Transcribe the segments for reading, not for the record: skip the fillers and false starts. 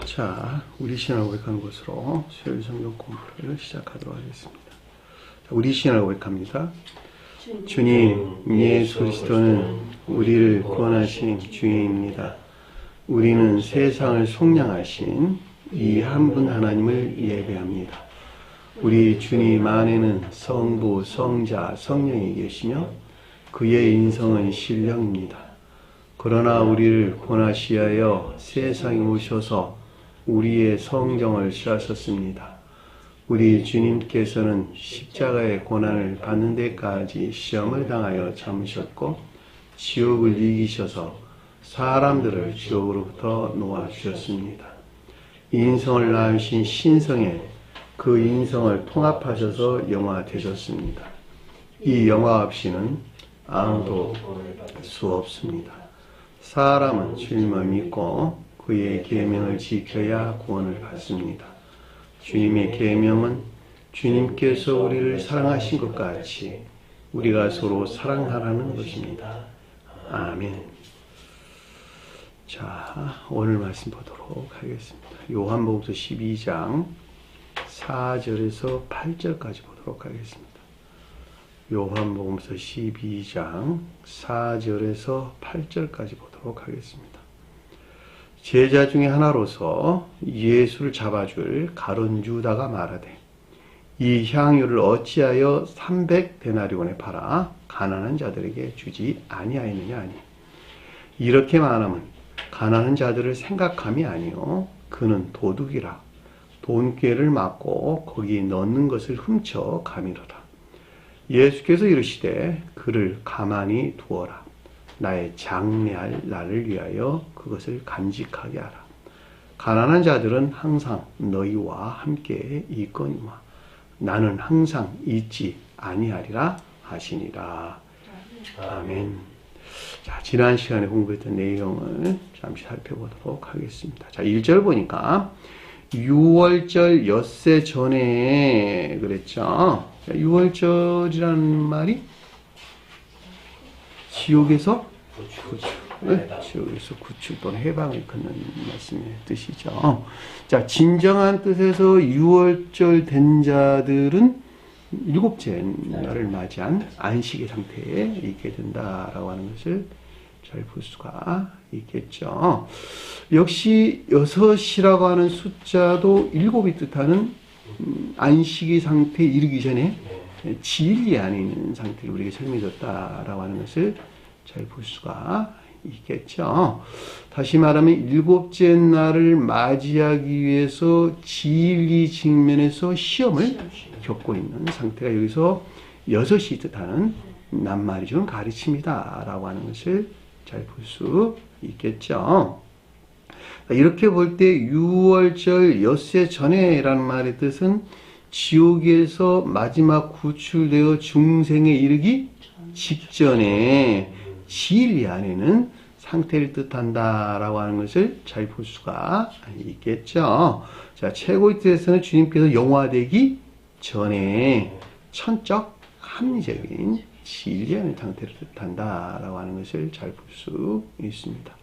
자, 우리 신앙을 고백하는 것으로 수요일 성경 공부를 시작하도록 하겠습니다. 자, 우리 신앙을 고백합니다. 주님, 예수 그리스도는 우리를 구원하신 주님입니다. 우리는 세상을 속량하신 이 한 분 하나님을 예배합니다. 우리 주님 안에는 성부, 성자, 성령이 계시며 그의 인성은 신령입니다. 그러나 우리를 구원하시하여 세상에 오셔서 우리의 성정을 치하셨습니다. 우리 주님께서는 십자가의 고난을 받는 데까지 시험을 당하여 참으셨고 지옥을 이기셔서 사람들을 지옥으로부터 놓아주셨습니다. 인성을 낳으신 신성에 그 인성을 통합하셔서 영화 되셨습니다. 이 영화 없이는 아무도 수 없습니다. 사람은 주님을 믿고 그의 계명을 지켜야 구원을 받습니다. 주님의 계명은 주님께서 우리를 사랑하신 것 같이 우리가 서로 사랑하라는 것입니다. 아멘. 자, 오늘 말씀 보도록 하겠습니다. 요한복음서 12장 4절에서 8절까지 보도록 하겠습니다. 요한복음서 12장 4절에서 8절까지 보도록 하겠습니다. 제자 중에 하나로서 예수를 잡아줄 가룟 유다가 말하되 이 향유를 어찌하여 300데나리온에 팔아 가난한 자들에게 주지 아니하였느냐 하니 이렇게 말하면 가난한 자들을 생각함이 아니요 그는 도둑이라 돈꾀를 맞고 거기 넣는 것을 훔쳐 가미르라. 예수께서 이르시되 그를 가만히 두어라. 나의 장래할 날을 위하여 그것을 간직하게 하라. 가난한 자들은 항상 너희와 함께 있거니와 나는 항상 있지 아니하리라 하시니라. 아멘. 자, 지난 시간에 공부했던 내용을 잠시 살펴보도록 하겠습니다. 자, 1절 보니까 6월절 엿새 전에 그랬죠. 6월절이라는 말이 지옥에서 구출, 지옥에서 구출 또는 해방을 걷는 말씀의 뜻이죠. 자, 진정한 뜻에서 6월절 된 자들은 일곱째 날을 맞이한 안식의 상태에 있게 된다라고 하는 것을 잘 볼 수가 있겠죠. 역시 6이라고 하는 숫자도 7이 뜻하는 안식의 상태에 이르기 전에 진리 안에 있는 상태를 우리에게 설명해줬다라고 하는 것을 잘 볼 수가 있겠죠. 다시 말하면 7째 날을 맞이하기 위해서 진리 측면에서 시험을 겪고 있는 상태가 여기서 6이 뜻하는 낱말이 준 가르침이다라고 하는 것을 잘 볼 수 있겠죠. 이렇게 볼 때 6월절 엿새 전에라는 말의 뜻은 지옥에서 마지막 구출되어 중생에 이르기 직전에 진리 안에는 상태를 뜻한다라고 하는 것을 잘 볼 수가 있겠죠. 자, 최고의 뜻에서는 주님께서 영화되기 전에 천적 합리적인 진리 안의 상태를 뜻한다라고 하는 것을 잘 볼 수 있습니다.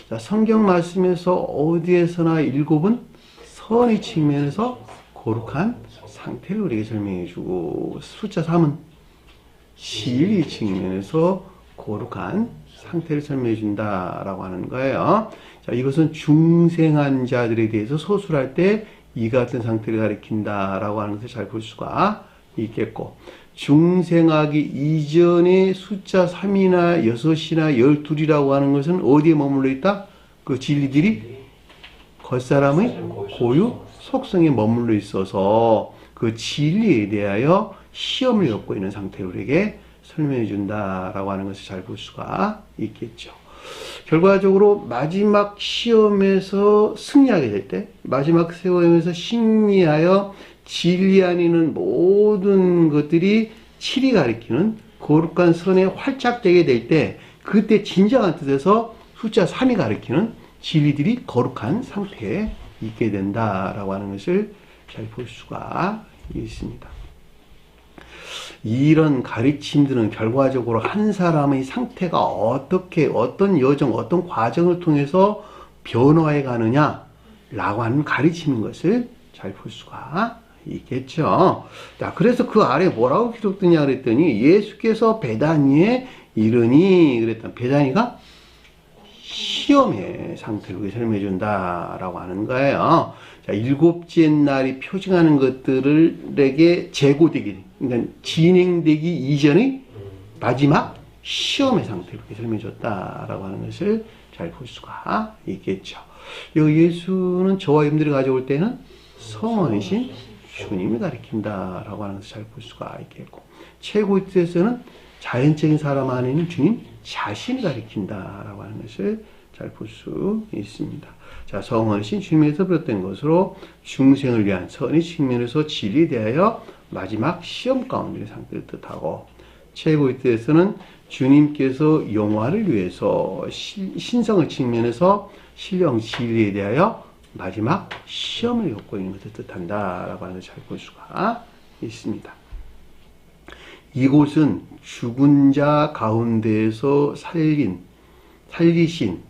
자, 성경 말씀에서 어디에서나 7은 선의 측면에서 거룩한 상태를 우리에게 설명해주고 숫자 3은 진리 측면에서 거룩한 상태를 설명해준다라고 하는 거예요. 자, 이것은 중생한 자들에 대해서 서술할 때 이 같은 상태를 가리킨다라고 하는 것을 잘 볼 수가 있겠고 중생하기 이전에 숫자 3이나 6이나 12이라고 하는 것은 어디에 머물러 있다? 그 진리들이 겉사람의 고유 속성에 머물러 있어서 그 진리에 대하여 시험을 겪고 있는 상태로 우리에게 설명해 준다라고 하는 것을 잘 볼 수가 있겠죠. 결과적으로 마지막 시험에서 승리하게 될 때, 마지막 시험에서 승리하여 진리 안에 있는 모든 것들이 7이 가리키는 거룩한 선에 활착되게 될 때, 그때 진정한 뜻에서 숫자 3이 가리키는 진리들이 거룩한 상태에 있게 된다라고 하는 것을 잘 볼 수가 있습니다. 이런 가르침들은 결과적으로 한 사람의 상태가 어떻게 어떤 여정 어떤 과정을 통해서 변화해 가느냐 라고 하는 가르치는 것을 잘 볼 수가 있겠죠. 자, 그래서 그 아래 뭐라고 기록되냐 그랬더니 예수께서 베다니에 이르니 그랬더니 베다니가 시험의 상태를 설명해 준다라고 하는 거예요. 자, 일곱째 날이 표징하는 것들에게 재고되기, 그러니까 진행되기 이전의 마지막 시험의 상태를 설명해 줬다라고 하는 것을 잘 볼 수가 있겠죠. 여기 예수는 저와 여러분들이 가져올 때는 성원이신 주님이 가리킨다라고 하는 것을 잘 볼 수가 있겠고, 최고의 뜻에서는 자연적인 사람 안에 있는 주님 자신이 가리킨다라고 하는 것을 잘 볼 수 있습니다. 자, 성원이신 주님에서 비롯된 것으로 중생을 위한 선의 측면에서 진리에 대하여 마지막 시험 가운데의 상태를 뜻하고, 최고의 뜻에서는 주님께서 영화를 위해서 신성의 측면에서 신령 진리에 대하여 마지막 시험을 겪고 있는 것을 뜻한다라고 하는 것을 잘 볼 수가 있습니다. 이곳은 죽은 자 가운데에서 살리신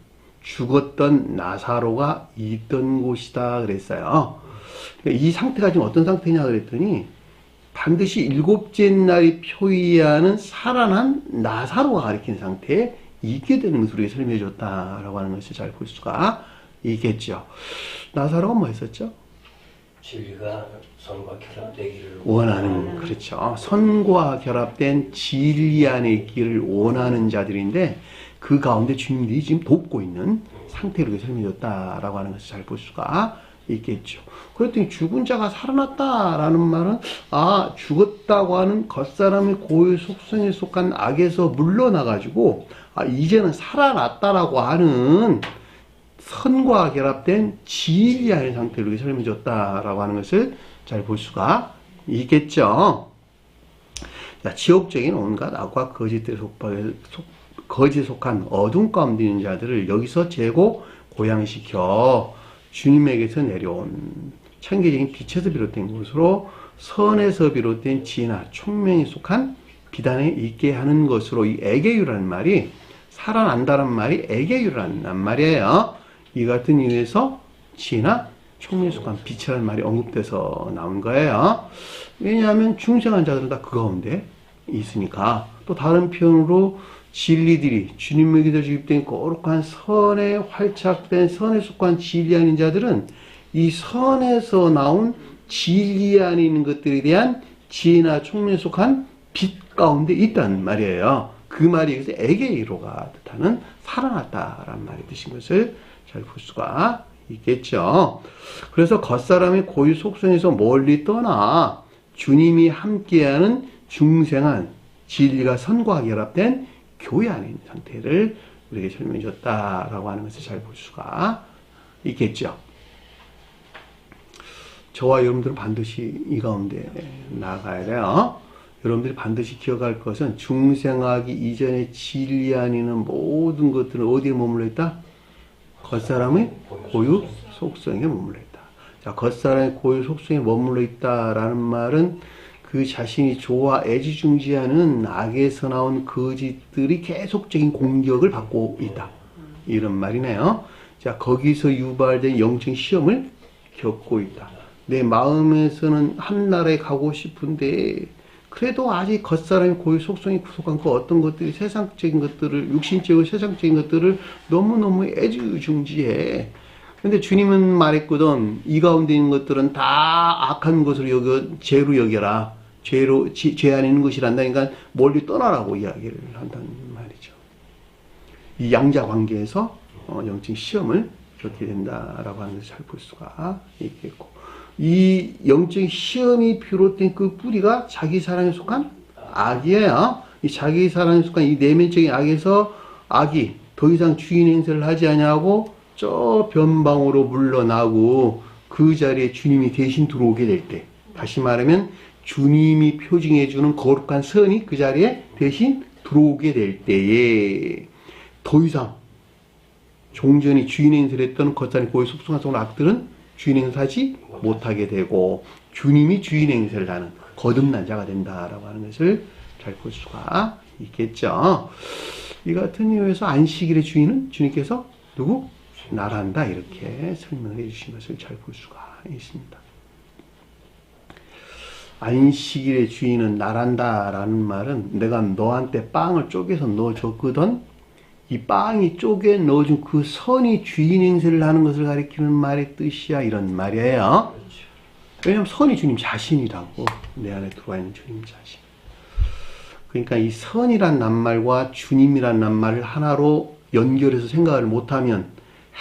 죽었던 나사로가 있던 곳이다 그랬어요. 이 상태가 지금 어떤 상태냐 그랬더니 반드시 일곱째 날이 표의하는 살아난 나사로가 가리킨 상태에 있게 되는 것을 우리가 설명해 줬다라고 하는 것을 잘 볼 수가 있겠죠. 나사로가 뭐 했었죠? 진리가 선과 결합되기를 원하는, 그렇죠. 선과 결합된 진리 안에 있기를 원하는 자들인데 그 가운데 주님들이 지금 돕고 있는 상태로 설명해 줬다라고 하는 것을 잘 볼 수가 있겠죠. 그랬더니 죽은 자가 살아났다라는 말은 죽었다고 하는 겉사람의 고유 속성에 속한 악에서 물러나가지고 이제는 살아났다라고 하는 선과 결합된 진리의 상태로 설명해 줬다라고 하는 것을 잘 볼 수가 있겠죠. 자, 지옥적인 온갖 악과 거짓에 속한 어둠 가운데 있는 자들을 여기서 재고 고양시켜 주님에게서 내려온 천계적인 빛에서 비롯된 것으로 선에서 비롯된 지혜나 총명에 속한 비단에 있게 하는 것으로, 이 애계유라는 말이, 살아난다는 말이 애계유라는 말이에요. 이 같은 이유에서 지혜나 총명에 속한 빛이라는 말이 언급돼서 나온 거예요. 왜냐하면 중생한 자들은 다 그 가운데 있으니까. 또 다른 표현으로 진리들이 주님에게서 주입된 거룩한 선에 활착된 선에 속한 진리 아닌 자들은 이 선에서 나온 진리 안에 있는 것들에 대한 지혜나 총명에 속한 빛 가운데 있다는 말이에요. 그 말이 여기서 에게이로가 뜻하는 살아났다라는 말이 뜻인 것을 잘 볼 수가 있겠죠. 그래서 겉사람의 고유 속성에서 멀리 떠나 주님이 함께하는 중생한 진리가 선과 결합된 교회 안에 있는 상태를 우리에게 설명해 줬다라고 하는 것을 잘 볼 수가 있겠죠. 저와 여러분들은 반드시 이 가운데 나아가야 돼요. 여러분들이 반드시 기억할 것은 중생하기 이전에 진리 안에 있는 모든 것들은 어디에 머물러 있다? 겉사람의 고유 속성에 머물러 있다. 자, 겉사람의 고유 속성에 머물러 있다라는 말은 그 자신이 좋아 애지중지하는 악에서 나온 거짓들이 계속적인 공격을 받고 있다. 이런 말이네요. 자, 거기서 유발된 영적 시험을 겪고 있다. 내 마음에서는 한나라에 가고 싶은데 그래도 아직 겉사람의 고유 속성이 구속한 그 어떤 것들이 세상적인 것들을, 육신적이고 세상적인 것들을 너무너무 애지중지해. 근데 주님은 말했거든. 이 가운데 있는 것들은 다 악한 것으로 죄로 여겨라. 죄 안에 있는 것이란다. 그러니까 멀리 떠나라고 이야기를 한다는 말이죠. 이 양자 관계에서 영적 시험을 겪게 된다라고 하는 것을 잘 볼 수가 있겠고, 이 영적 시험이 비롯된 그 뿌리가 자기 사랑에 속한 악이에요. 이 자기 사랑에 속한 이 내면적인 악에서 악이 더 이상 주인 행세를 하지 아니하고 저 변방으로 물러나고 그 자리에 주님이 대신 들어오게 될 때, 다시 말하면 주님이 표징해주는 거룩한 선이 그 자리에 대신 들어오게 될 때에 더 이상 종전이 주인 행세를 했던 겉사람의 고유 속성한 악들은 주인 행세하지 못하게 되고 주님이 주인 행세를 하는 거듭난 자가 된다라고 하는 것을 잘 볼 수가 있겠죠. 이 같은 이유에서 안식일의 주인은 주님께서 누구? 나란다 이렇게 설명해 주신 것을 잘 볼 수가 있습니다. 안식일의 주인은 나란다라는 말은 내가 너한테 빵을 쪼개서 넣어줬거든. 이 빵이 쪼개 넣어준 그 선이 주인 행세를 하는 것을 가리키는 말의 뜻이야 이런 말이에요. 그렇죠. 왜냐하면 선이 주님 자신이라고. 내 안에 들어와 있는 주님 자신. 그러니까 이 선이란 낱말과 주님이란 낱말을 하나로 연결해서 생각을 못하면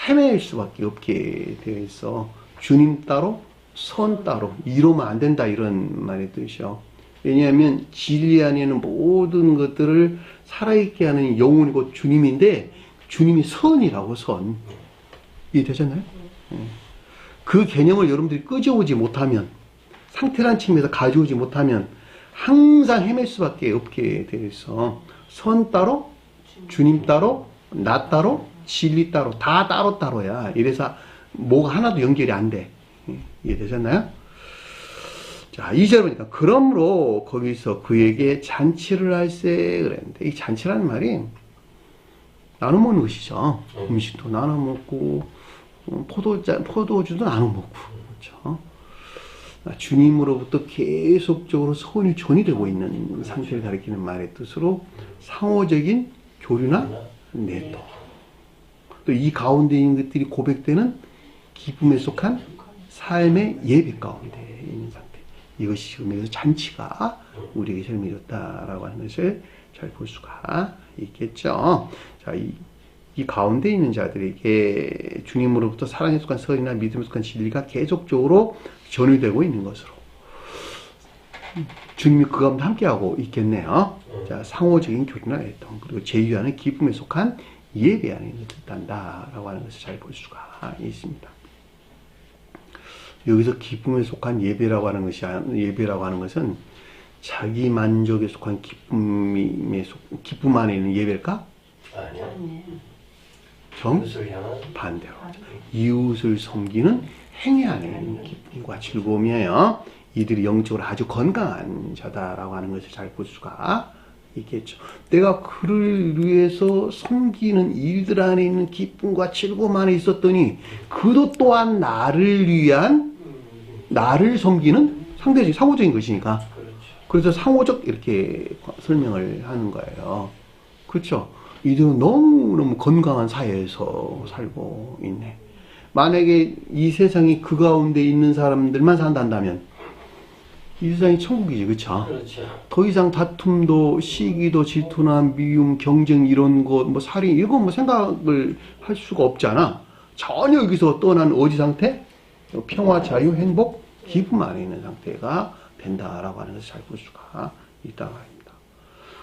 헤매일 수밖에 없게 되어 있어. 주님 따로 선 따로 이러면 안 된다 이런 말의 뜻이요. 왜냐하면 진리 안에는 모든 것들을 살아있게 하는 영혼이 곧 주님인데 주님이 선이라고 선. 이해되셨나요? 그 개념을 여러분들이 끄져오지 못하면 상태란 측면에서 가져오지 못하면 항상 헤맬 수밖에 없게 되어 있어. 선 따로 주님 따로 나 따로 진리 따로 다 따로따로야. 이래서 뭐가 하나도 연결이 안 돼. 이해되셨나요? 자, 2절 보니까 그러므로 거기서 그에게 잔치를 할세 그랬는데 이 잔치라는 말이 나눠 먹는 것이죠. 음식도 나눠 먹고 포도주도 나눠 먹고 그렇죠. 주님으로부터 계속적으로 선이 전이되고 있는 상태를 가리키는 말의 뜻으로 상호적인 교류나 내도 또 이 가운데 있는 것들이 고백되는 기쁨에 속한 삶의 예배 가운데 있는 상태. 이것이 지금 여기서 잔치가 우리에게 설명해줬다라고 하는 것을 잘 볼 수가 있겠죠. 자, 이 가운데 있는 자들에게 주님으로부터 사랑에 속한 선이나 믿음에 속한 진리가 계속적으로 전유되고 있는 것으로 주님이 그 가운데 함께하고 있겠네요. 자, 상호적인 교류나 애통 그리고 제휴하는 기쁨에 속한 예배 안에 있단다라고 하는 것을 잘 볼 수가 있습니다. 여기서 기쁨에 속한 예배라고 하는 것은 자기 만족에 속한 기쁨 안에 있는 예배일까? 아니요. 정 이웃을 향한 반대로 이웃을 섬기는 행위 안에 있는 기쁨과 즐거움이에요. 이들이 영적으로 아주 건강한 자다라고 하는 것을 잘 볼 수가 있겠죠. 내가 그를 위해서 섬기는 일들 안에 있는 기쁨과 즐거움 안에 있었더니 그도 또한 나를 섬기는 상대적인 상호적인 것이니까. 그래서 상호적 이렇게 설명을 하는 거예요. 그렇죠? 이들은 너무너무 건강한 사회에서 살고 있네. 만약에 이 세상이 그 가운데 있는 사람들만 산다면 이 세상이 천국이지, 그쵸? 그렇죠. 더 이상 다툼도, 시기도, 질투나 미움, 경쟁 이런 것, 뭐 살인 이건 뭐 생각을 할 수가 없잖아. 전혀 여기서 떠난 어디 상태? 평화, 자유, 행복, 기쁨 안에 있는 상태가 된다라고 하는 것을 잘 볼 수가 있다 말입니다.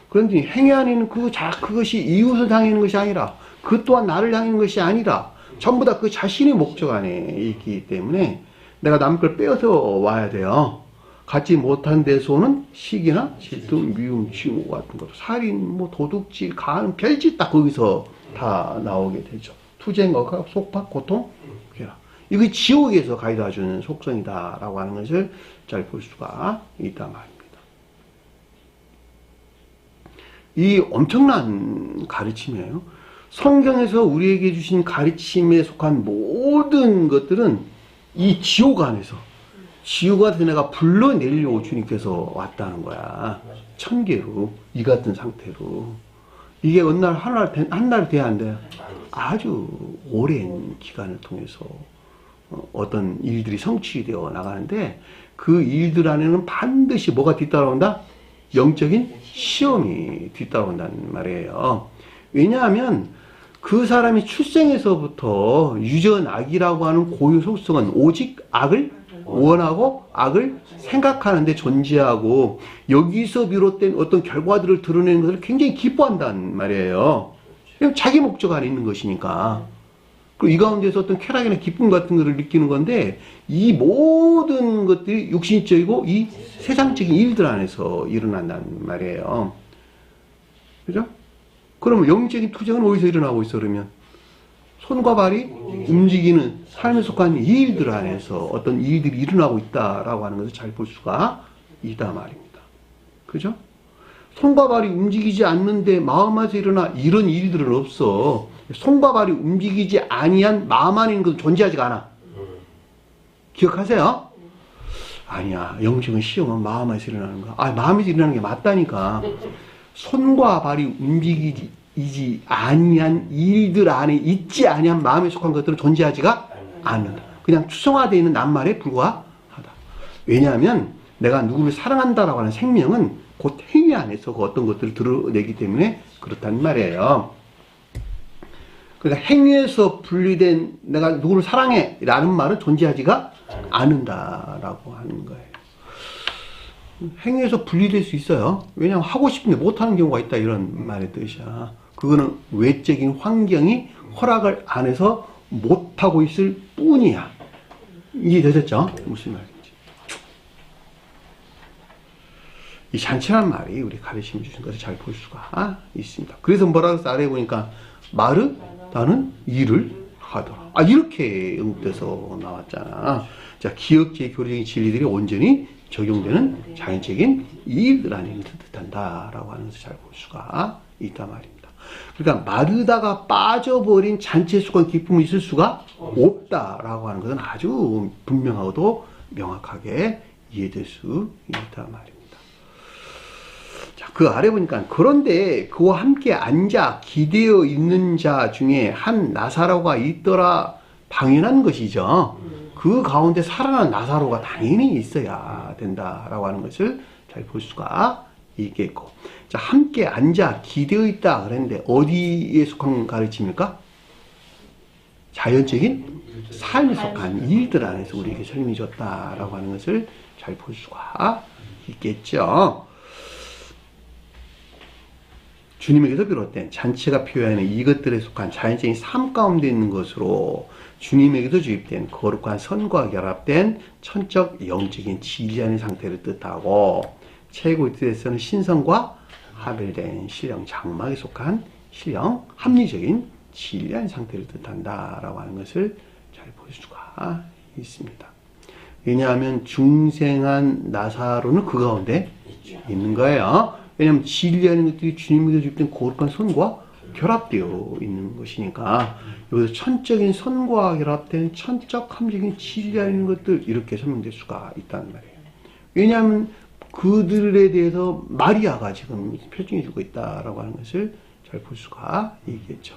그런데 행위 안에 있는 그것이 이웃을 향하는 것이 아니라 그 또한 나를 향하는 것이 아니라 전부 다 그 자신의 목적 안에 있기 때문에 내가 남 걸 빼앗아 와야 돼요. 갖지 못한 데서는 시기나 질투, 미움, 증오 같은 것, 살인, 뭐 도둑질, 가늠, 별짓 다 거기서 다 나오게 되죠. 투쟁과 속박, 고통, 이게 지옥에서 가져다 주는 속성이다라고 하는 것을 잘 볼 수가 있다 말입니다. 이 엄청난 가르침이에요. 성경에서 우리에게 주신 가르침에 속한 모든 것들은 이 지옥 안에서 지옥에서 내가 불러내려고 주님께서 왔다는 거야. 천계로, 이 같은 상태로. 이게 어느 날 한 날 돼야 안 돼요. 아주 오랜 기간을 통해서 어떤 일들이 성취되어 나가는데 그 일들 안에는 반드시 뭐가 뒤따라온다? 영적인 시험이 뒤따라온다는 말이에요. 왜냐하면 그 사람이 출생에서부터 유전악이라고 하는 고유 속성은 오직 악을 원하고 악을 생각하는데 존재하고 여기서 비롯된 어떤 결과들을 드러내는 것을 굉장히 기뻐한다는 말이에요. 자기 목적 안에 있는 것이니까. 그리고 이 가운데서 어떤 쾌락이나 기쁨 같은 것을 느끼는 건데 이 모든 것들이 육신적이고 이 세상적인 일들 안에서 일어난다는 말이에요. 그죠? 그러면 영적인 투쟁은 어디서 일어나고 있어 그러면? 손과 발이 움직이는 삶에 속한 이 일들 안에서 어떤 일들이 일어나고 있다라고 하는 것을 잘 볼 수가 있다 말입니다. 그죠? 손과 발이 움직이지 않는데 마음에서 일어나 이런 일들은 없어. 손과 발이 움직이지 아니한 마음 안에 있는 것은 존재하지가 않아. 기억하세요? 아니야. 영적인 시험은 마음 안에서 일어나는 거야. 마음에서 일어나는 게 맞다니까. 손과 발이 움직이지 아니한 일들 안에 있지 아니한 마음에 속한 것들은 존재하지가 않는다. 그냥 추상화되어 있는 낱말에 불과하다. 왜냐하면 내가 누구를 사랑한다라고 하는 생명은 곧 행위 안에서 그 어떤 것들을 드러내기 때문에 그렇다는 말이에요. 그러니까 행위에서 분리된 내가 누구를 사랑해 라는 말은 존재하지가 않는다라고 하는 거예요. 행위에서 분리될 수 있어요. 왜냐하면 하고 싶은데 못하는 경우가 있다 이런 말의 뜻이야. 그거는 외적인 환경이 허락을 안 해서 못하고 있을 뿐이야. 이해되셨죠? 무슨 말인지. 이 잔치란 말이 우리 가르침 주신 것을 잘 볼 수가 있습니다. 그래서 뭐라고 해서 아래 보니까 마르다는 일을 하더라. 이렇게 응돼서 나왔잖아. 자, 기억지의 교리적인 진리들이 온전히 적용되는 자연적인 일이라는 뜻한다라고 하는 것을 잘 볼 수가 있단 말입니다. 그러니까 마르다가 빠져버린 잔치에 속한 기쁨이 있을 수가 없다라고 하는 것은 아주 분명하고도 명확하게 이해될 수 있단 말입니다. 자, 그 아래 보니까 그런데 그와 함께 앉아 기대어 있는 자 중에 한 나사로가 있더라. 당연한 것이죠. 그 가운데 살아난 나사로가 당연히 있어야 된다라고 하는 것을 잘 볼 수가 있겠고. 자, 함께 앉아 기대어 있다 그랬는데 어디에 속한 가르침입니까? 자연적인 삶에 속한 일들 안에서 우리에게 설명해 줬다라고 하는 것을 잘 볼 수가 있겠죠. 주님에게서 비롯된 잔치가 표현하는 이것들에 속한 자연적인 삶 가운데 있는 것으로 주님에게서 주입된 거룩한 선과 결합된 천적 영적인 진리의 상태를 뜻하고 최고의 뜻에서는 신성과 합일된 신령 장막에 속한 신령 합리적인 진리의 상태를 뜻한다라고 하는 것을 잘 볼 수가 있습니다. 왜냐하면 중생한 나사로는 그 가운데 있는 거예요. 왜냐하면 진리하는 것들이 주님에게 주입된 거룩한 선과 결합되어 있는 것이니까 여기서 천적인 선과 결합된 천적 함적인 진리하는 것들 이렇게 설명될 수가 있다는 말이에요. 왜냐하면 그들에 대해서 마리아가 지금 표징해주고 있다라고 하는 것을 잘 볼 수가 있겠죠.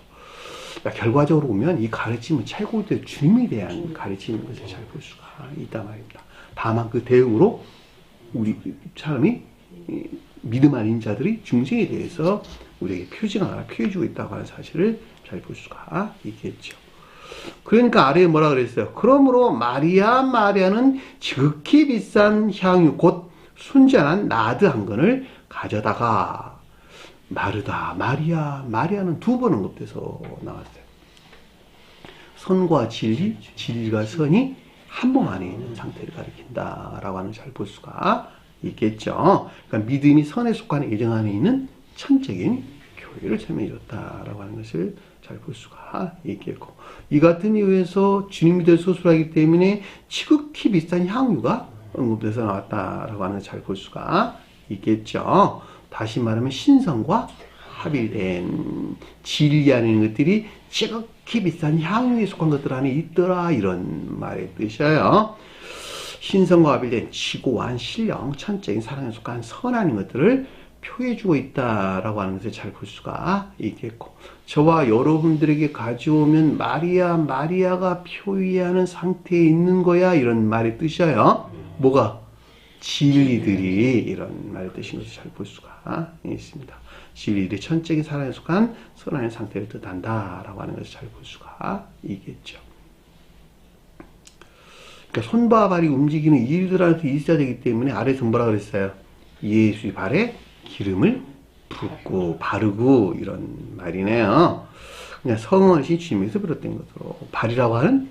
그러니까 결과적으로 보면 이 가르침은 최고의 주님에 대한 가르침인 것을 잘 볼 수가 있단 말입니다. 다만 그 대응으로 우리 사람이 믿음 아닌 자들이 중생에 대해서 우리에게 표징하거나 표해주고 있다고 하는 사실을 잘 볼 수가 있겠죠. 그러니까 아래에 뭐라 그랬어요? 그러므로 마리아는 지극히 비싼 향유 곧 순전한 나드 한 건을 가져다가 마리아는 두 번 언급돼서 나왔어요. 선과 진리, 진리가 선이 한 몸 안에 있는 상태를 가리킨다라고 하는 잘 볼 수가 있겠죠. 그러니까 믿음이 선에 속한 예정 안에 있는 천적인 교회를 설명해 줬다라고 하는 것을 잘 볼 수가 있겠고, 이 같은 이유에서 주님이 될 소수하기 때문에 지극히 비싼 향유가 언급돼서 나왔다라고 하는 것을 잘 볼 수가 있겠죠. 다시 말하면 신성과 합일된 진리 안에 있는 것들이 지극히 비싼 향유에 속한 것들 안에 있더라 이런 말의 뜻이에요. 신성과 합일된 지고한 신령 천적인 사랑에 속한 선한 것들을 표해주고 있다라고 하는 것을 잘 볼 수가 있겠고, 저와 여러분들에게 가져오면 마리아가 표의하는 상태에 있는 거야 이런 말의 뜻이에요. 뭐가? 진리들이 이런 말의 뜻인 것을 잘 볼 수가 있습니다. 진리들이 천적인 사랑에 속한 선한 상태를 뜻한다라고 하는 것을 잘 볼 수가 있겠죠. 그러니까 손과 발이 움직이는 일들 안에서 있어야 되기 때문에 아래에서 뭐라 그랬어요? 예수의 발에 기름을 붓고 바르고 이런 말이네요. 그냥 성원신 주님에서 비롯된 것으로 발이라고 하는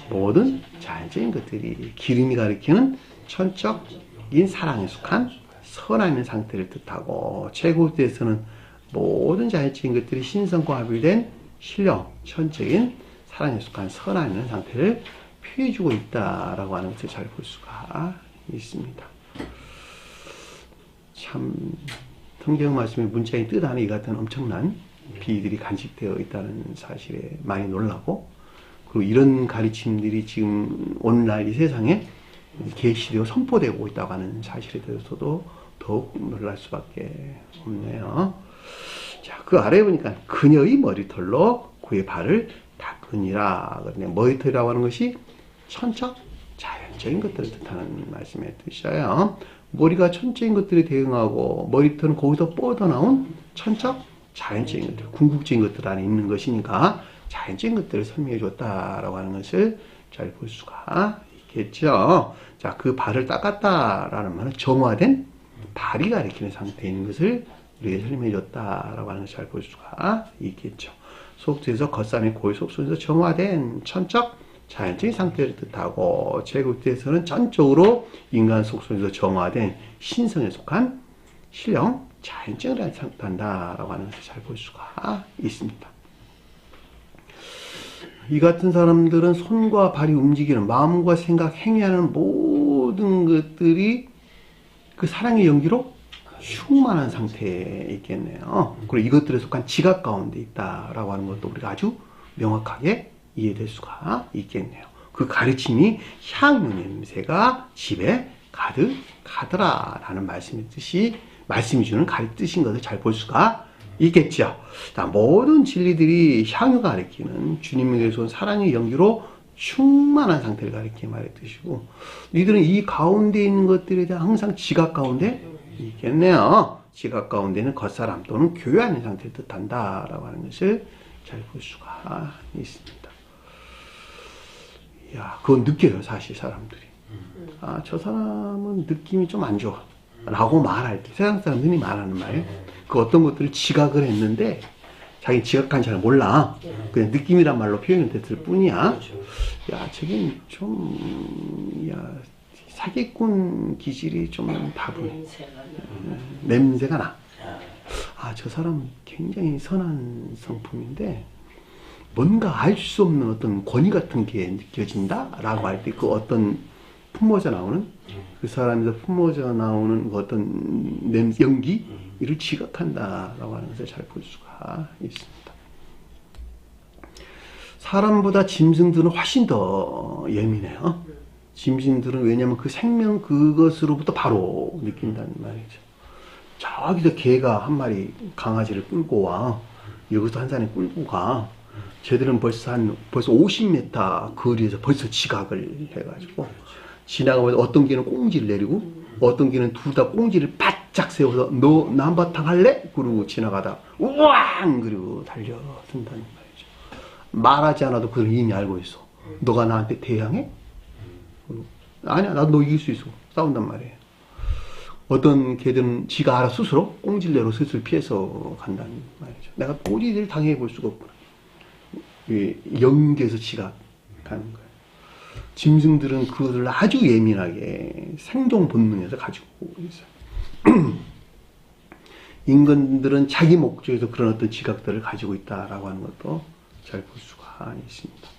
모든 자연적인 것들이 기름이 가리키는 천적인 사랑에 속한 선한 상태를 뜻하고, 최고대에서는 모든 자연적인 것들이 신성과 합일된 신령 천적인 사랑에 속한 선한 상태를 표해주고 있다라고 하는 것을 잘 볼 수가 있습니다. 참 성경 말씀의 문자의 뜻 안에 이 같은 엄청난 비들이 간직되어 있다는 사실에 많이 놀라고, 그리고 이런 가르침들이 지금 오늘날 이 세상에 계시되어 선포되고 있다고 하는 사실에 대해서도 더욱 놀랄 수밖에 없네요. 자, 그 아래에 보니까 그녀의 머리털로 그의 발을 닦으니라. 머리털이라고 하는 것이 천적, 자연적인 것들을 뜻하는 말씀의 뜻이에요. 머리가 천적인 것들에 대응하고 머리털은 거기서 뻗어나온 천적, 자연적인 것들, 궁극적인 것들 안에 있는 것이니까 자연적인 것들을 설명해 줬다라고 하는 것을 잘 볼 수가 있겠죠. 자, 그 발을 닦았다라는 말은 정화된 발이 가리키는 상태에 있는 것을 우리에게 설명해 줬다라고 하는 것을 잘 볼 수가 있겠죠. 속죄에서 겉삼의 고의 속속에서 정화된 천적, 자연적인 상태를 뜻하고, 제국대에서는 전적으로 인간 속속에서 정화된 신성에 속한 신령, 자연적을 뜻한다라고 하는 것을 잘 볼 수가 있습니다. 이 같은 사람들은 손과 발이 움직이는 마음과 생각, 행위하는 모든 것들이 그 사랑의 연기로 충만한 상태에 있겠네요. 그리고 이것들에 속한 지각 가운데 있다라고 하는 것도 우리가 아주 명확하게 이해될 수가 있겠네요. 그 가르침이 향유 냄새가 집에 가득하더라라는 말씀의 뜻이, 말씀이 주는 뜻인 것을 잘 볼 수가 있겠죠. 자, 모든 진리들이 향유가 가리키는 주님에게서 온 사랑의 연기로 충만한 상태를 가리키는 말의 뜻이고, 이들은 이 가운데 있는 것들에 대한 항상 지각 가운데 있겠네요. 지각 가운데는 겉사람 또는 교회하는 상태를 뜻한다라고 하는 것을 잘 볼 수가 있습니다. 야, 그건 느껴요, 사실 사람들이. 아, 저 사람은 느낌이 좀 안 좋아 라고 말할 때, 세상 사람들이 말하는 말, 그 어떤 것들을 지각을 했는데 자기 지각한 잘 몰라. 그냥 느낌이란 말로 표현이 됐을 뿐이야. 야, 저게 좀, 야, 사기꾼 기질이 좀 다분해. 냄새가 나. 아, 저 사람 굉장히 선한 성품인데 뭔가 알 수 없는 어떤 권위 같은 게 느껴진다? 라고 할 때 그 어떤 품어져 나오는, 그 사람에서 품어져 나오는 그 어떤 연기, 이를 지각한다라고 하는 것을 잘 볼 수가 있습니다. 사람보다 짐승들은 훨씬 더 예민해요. 짐승들은 왜냐하면 그 생명 그것으로부터 바로 느낀다는 말이죠. 저기서 개가 한 마리 강아지를 끌고 와, 여기서 한 사람이 끌고 가. 쟤들은 벌써 50m 거리에서 벌써 지각을 해가지고 지나가면서 어떤 개는 꽁지를 내리고 어떤 개는 둘 다 꽁지를 바짝 세워서 너 남바탕 할래? 그러고 지나가다 우왕 그리고 달려든다는 말이죠. 말하지 않아도 그걸 이미 알고 있어. 너가 나한테 대항해? 아니야, 나도 너 이길 수 있어. 싸운단 말이에요. 어떤 개들은 지가 알아 스스로 꽁지를 스스로 피해서 간다는 말이죠. 내가 꼬리를 당해볼 수가 없구나. 연계에서 지각하는 거예요. 짐승들은 그것을 아주 예민하게 생존 본능에서 가지고 있어요. 인간들은 자기 목적에서 그런 어떤 지각들을 가지고 있다라고 하는 것도 잘 볼 수가 있습니다.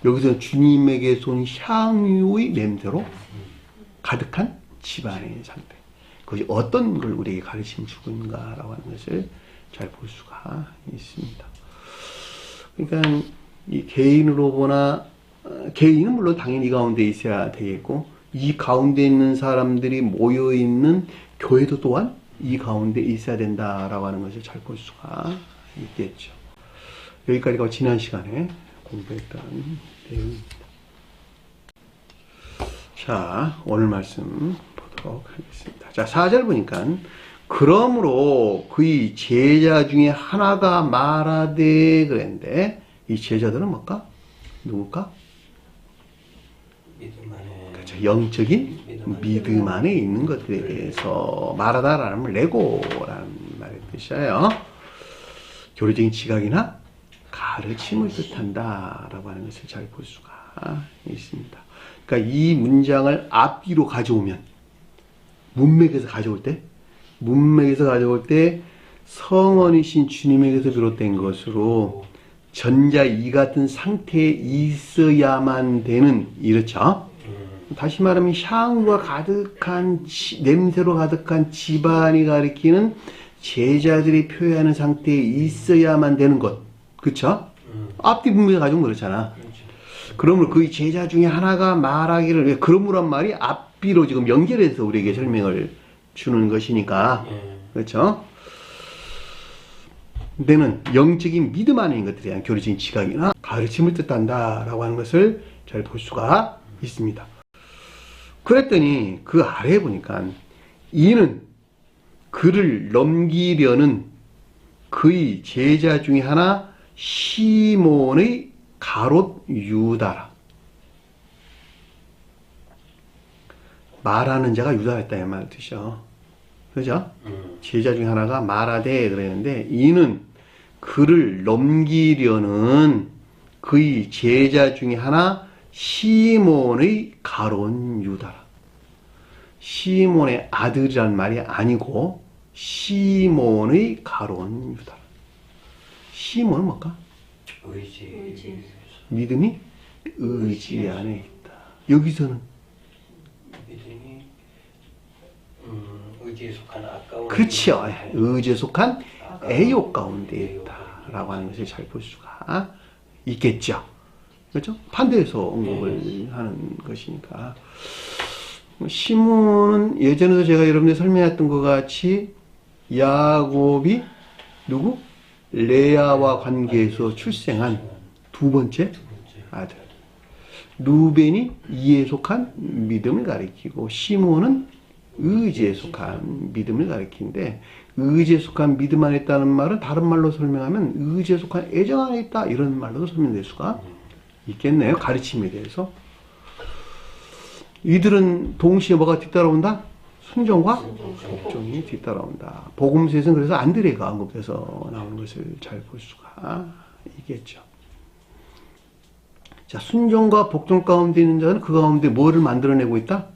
여기서 주님에게서 온 향유의 냄새로 가득한 집안의 상태, 그것이 어떤 걸 우리에게 가르침 주고 있는가라고 하는 것을 잘 볼 수가 있습니다. 그러니까 이 개인으로 보나, 개인은 물론 당연히 이 가운데 있어야 되겠고, 이 가운데 있는 사람들이 모여있는 교회도 또한 이 가운데 있어야 된다라고 하는 것을 잘 볼 수가 있겠죠. 여기까지가 지난 시간에 공부했던 내용입니다. 자, 오늘 말씀 보도록 하겠습니다. 자, 4절 보니까 그러므로 그의 제자 중에 하나가 말하되 그랬는데, 이 제자들은 뭘까? 누굴까? 믿음 안에, 그렇죠. 영적인 믿음 안에 있는 것들에 대해서 말하다라는 말, 레고라는 말의 뜻이에요. 교리적인 지각이나 가르침을 뜻한다라고 하는 것을 잘 볼 수가 있습니다. 그러니까 이 문장을 앞뒤로 가져오면, 문맥에서 가져올 때 성원이신 주님에게서 비롯된 것으로 전자 이 같은 상태에 있어야만 되는, 이렇죠. 다시 말하면 향과 가득한 냄새로 가득한 집안이 가리키는 제자들이 표현하는 상태에 있어야만 되는 것. 그쵸? 앞뒤 분명히 가지고 그렇잖아. 그러므로 그 제자 중에 하나가 말하기를, 왜 그러므란 말이 앞뒤로 지금 연결해서 우리에게 설명을 주는 것이니까. 그렇죠? 내는 영적인 믿음 안에 있는 것들에 대한 교리적인 지각이나 가르침을 뜻한다라고 하는 것을 잘 볼 수가 있습니다. 그랬더니 그 아래에 보니까 이는 그를 넘기려는 그의 제자 중에 하나 시몬의 가롯 유다라. 말하는 자가 유다였다 이 말 뜻이죠. 그죠? 제자 중에 하나가 말하되 그랬는데 이는 그를 넘기려는 그의 제자 중에 하나 시몬의 가롯 유다라. 시몬의 아들이란 말이 아니고 시몬의 가롯 유다라. 시몬은 뭘까? 의지. 믿음이 의지 안에 있다. 여기서는 믿음이 의지에 속한 아까운. 그렇죠. 의지에 속한 애욕 가운데 있다라고 하는 것을 잘 볼 수가 있겠죠. 그렇죠? 반대해서 언급을 하는 것이니까. 시몬은 예전에도 제가 여러분들 설명했던 것 같이 야곱이 누구? 레아와 관계에서 출생한 두 번째 아들. 루벤이 이에 속한 믿음을 가리키고 시몬은 의지에 속한 믿음을 가리키는데, 의지에 속한 믿음 안에 있다는 말은 다른 말로 설명하면 의지에 속한 애정 안에 있다 이런 말로도 설명될 수가 있겠네요. 가르침에 대해서. 이들은 동시에 뭐가 뒤따라온다? 순종과 복종이 뒤따라온다. 복음서에서는 그래서 안드레가 언급돼서 나오는 것을 잘 볼 수가 있겠죠. 자, 순종과 복종 가운데 있는 자는 그 가운데 뭐를 만들어내고 있다?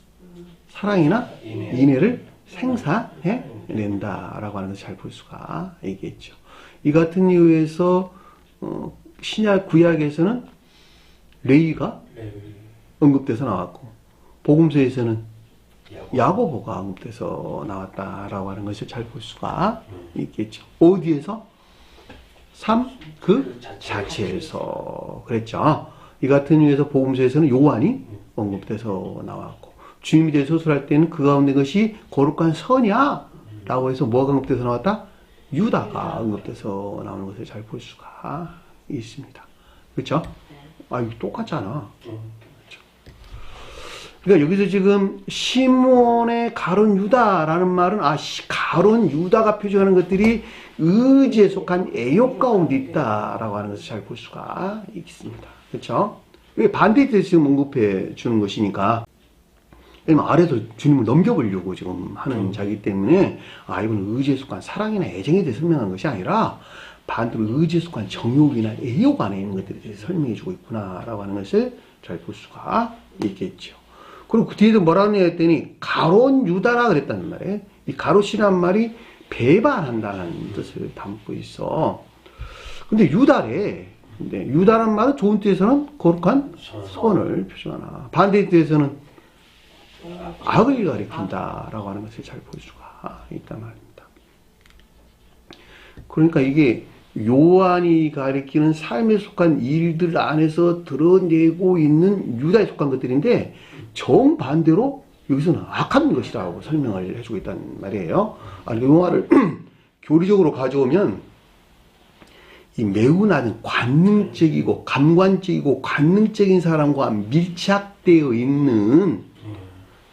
사랑이나 인애를 생사해낸다라고 하는 것을 잘 볼 수가 있겠죠. 이 같은 이유에서 신약 구약에서는 레위가 언급돼서 나왔고, 복음서에서는 야고보가 언급돼서 나왔다라고 하는 것을 잘 볼 수가 있겠죠. 어디에서? 그 자체에서. 그랬죠. 이 같은 이유에서 복음서에서는 요한이 언급돼서 나왔고, 주님이 대해 서술할 때는 그 가운데 것이 거룩한 선이야 라고 해서 뭐가 언급돼서 나왔다? 유다가 언급돼서 나오는 것을 잘 볼 수가 있습니다. 그렇죠? 아, 이거 똑같잖아. 그러니까 여기서 지금 시몬의 가론 유다라는 말은 가론 유다가 표정하는 것들이 의지에 속한 애욕 가운데 있다라고 하는 것을 잘 볼 수가 있습니다. 그렇죠? 왜 반대에 대해서 지금 언급해 주는 것이니까. 왜냐면 아래도 주님을 넘겨보려고 지금 하는 자이기 때문에 이건 의지에 속한 사랑이나 애정에 대해 설명한 것이 아니라 반대로 의지에 속한 정욕이나 애욕 안에 있는 것들에 대해서 설명해 주고 있구나라고 하는 것을 잘 볼 수가 있겠죠. 그리고 그 뒤에도 뭐라고 했더니 가롯 유다라 그랬다는 말이에요. 이 가롯이란 말이 배반한다는 뜻을 담고 있어. 근데 유다래. 근데 유다란 말은 좋은 뜻에서는 거룩한 선을 표시하나, 반대의 뜻에서는 악을 가리킨다라고 하는 것을 잘 볼 수가 있단 말입니다. 그러니까 이게 요한이 가리키는 삶에 속한 일들 안에서 드러내고 있는 유다에 속한 것들인데, 정반대로 여기서는 악한 것이라고 설명을 해주고 있다는 말이에요. 이 영화를 교리적으로 가져오면 이 매우 낮은 관능적이고 감관적이고 관능적인 사람과 밀착되어 있는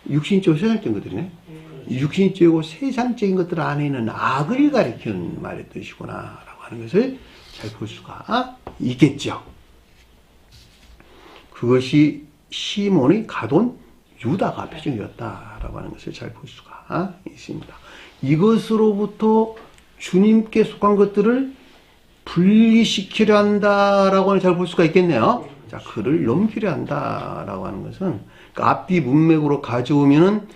육신적이고 세상적인 것들이네. 육신적이고 세상적인 것들 안에 있는 악을 가리키는 말의 뜻이구나 라고 하는 것을 잘 볼 수가 있겠죠. 그것이 시몬의 가돈 유다가 표정이었다라고 하는 것을 잘 볼 수가 있습니다. 이것으로부터 주님께 속한 것들을 분리시키려 한다라고 하는 잘 볼 수가 있겠네요. 자, 그를 넘기려 한다라고 하는 것은 그러니까 앞뒤 문맥으로 가져오면은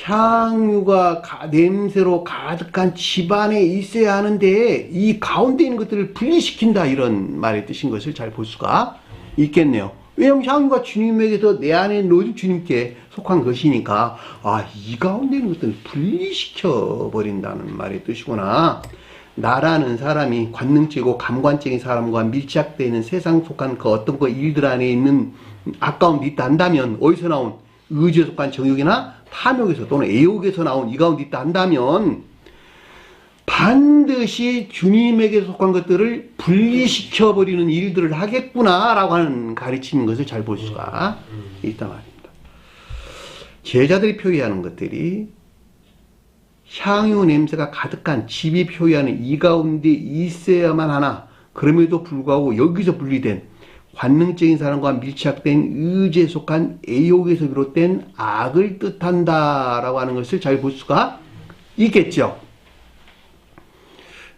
향유가 냄새로 가득한 집안에 있어야 하는데 이 가운데 있는 것들을 분리시킨다 이런 말의 뜻인 것을 잘 볼 수가 있겠네요. 왜냐면 향유가 주님에게서 내 안에 넣어준 주님께 속한 것이니까, 아, 이 가운데 있는 것들을 분리시켜 버린다는 말의 뜻이구나. 나라는 사람이 관능적이고 감관적인 사람과 밀착되어 있는 세상 속한 그 어떤 그 일들 안에 있는 아까운데 있다 한다면, 어디서 나온 의지에 속한 정욕이나 탐욕에서 또는 애욕에서 나온 이 가운데 있다 한다면, 반드시 주님에게 속한 것들을 분리시켜버리는 일들을 하겠구나라고 하는 가르치는 것을 잘 볼 수가 있단 말입니다. 제자들이 표현하는 것들이 향유 냄새가 가득한 집이 표현하는 이 가운데 있어야만 하나, 그럼에도 불구하고 여기서 분리된 관능적인 사람과 밀착된 의지에 속한 애욕에서 비롯된 악을 뜻한다라고 하는 것을 잘 볼 수가 있겠죠.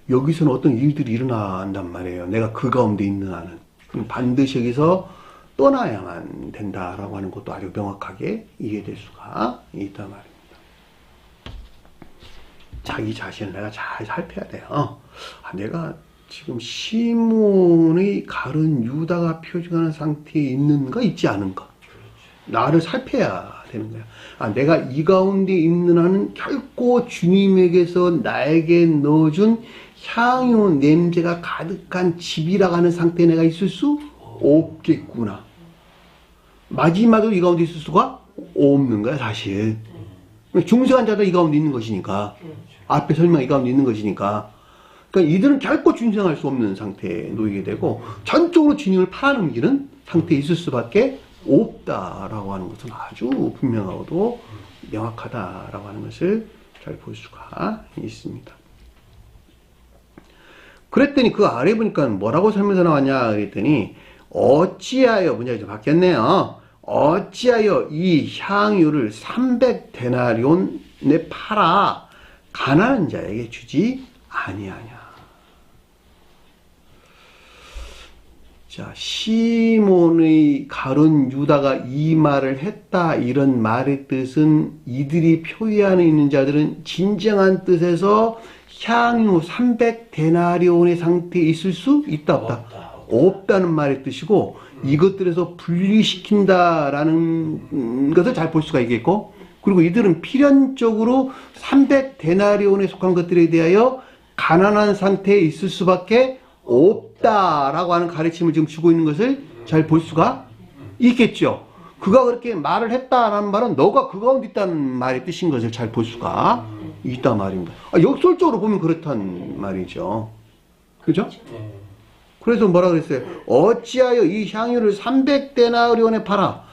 여기서는 어떤 일들이 일어난단 말이에요. 내가 그 가운데 있는 한은. 그럼 반드시 여기서 떠나야만 된다라고 하는 것도 아주 명확하게 이해될 수가 있단 말입니다. 자기 자신을 내가 잘 살펴야 돼요. 내가 지금 시몬의 가른 유다가 표징하는 상태에 있는가 있지 않은가. 나를 살펴야 되는 거야. 내가 이 가운데 있는 한은 결코 주님에게서 나에게 넣어준 향유 냄새가 가득한 집이라고 하는 상태에 내가 있을 수 없겠구나. 마지막으로 이 가운데 있을 수가 없는 거야, 사실. 중생한 자도 이 가운데 있는 것이니까. 앞에 설명 이 가운데 있는 것이니까. 그러니까 이들은 결코 중생할 수 없는 상태에 놓이게 되고, 전적으로 주님을 팔아넘기는 상태에 있을 수밖에 없다라고 하는 것은 아주 분명하고도 명확하다라고 하는 것을 잘 볼 수가 있습니다. 그랬더니 그 아래 보니까 뭐라고 설명서 나왔냐 그랬더니, 어찌하여, 문제가 좀 바뀌었네요. 어찌하여 이 향유를 300데나리온에 팔아 가난한 자에게 주지 아니하냐. 자, 시몬의 가룟 유다가 이 말을 했다, 이런 말의 뜻은 이들이 표현하고 있는 자들은 진정한 뜻에서 향유 300데나리온의 상태에 있을 수 있다 없다? 없다는 말의 뜻이고, 이것들에서 분리시킨다라는 것을 잘 볼 수가 있겠고, 그리고 이들은 필연적으로 300데나리온에 속한 것들에 대하여 가난한 상태에 있을 수밖에 없다라고 하는 가르침을 지금 주고 있는 것을 잘 볼 수가 있겠죠. 그가 그렇게 말을 했다라는 말은 너가 그 가운데 있다는 말의 뜻인 것을 잘 볼 수가 있단 말입니다. 역설적으로 보면 그렇단 말이죠. 그죠? 그래서 뭐라 그랬어요? 어찌하여 이 향유를 300데나리온에 팔아.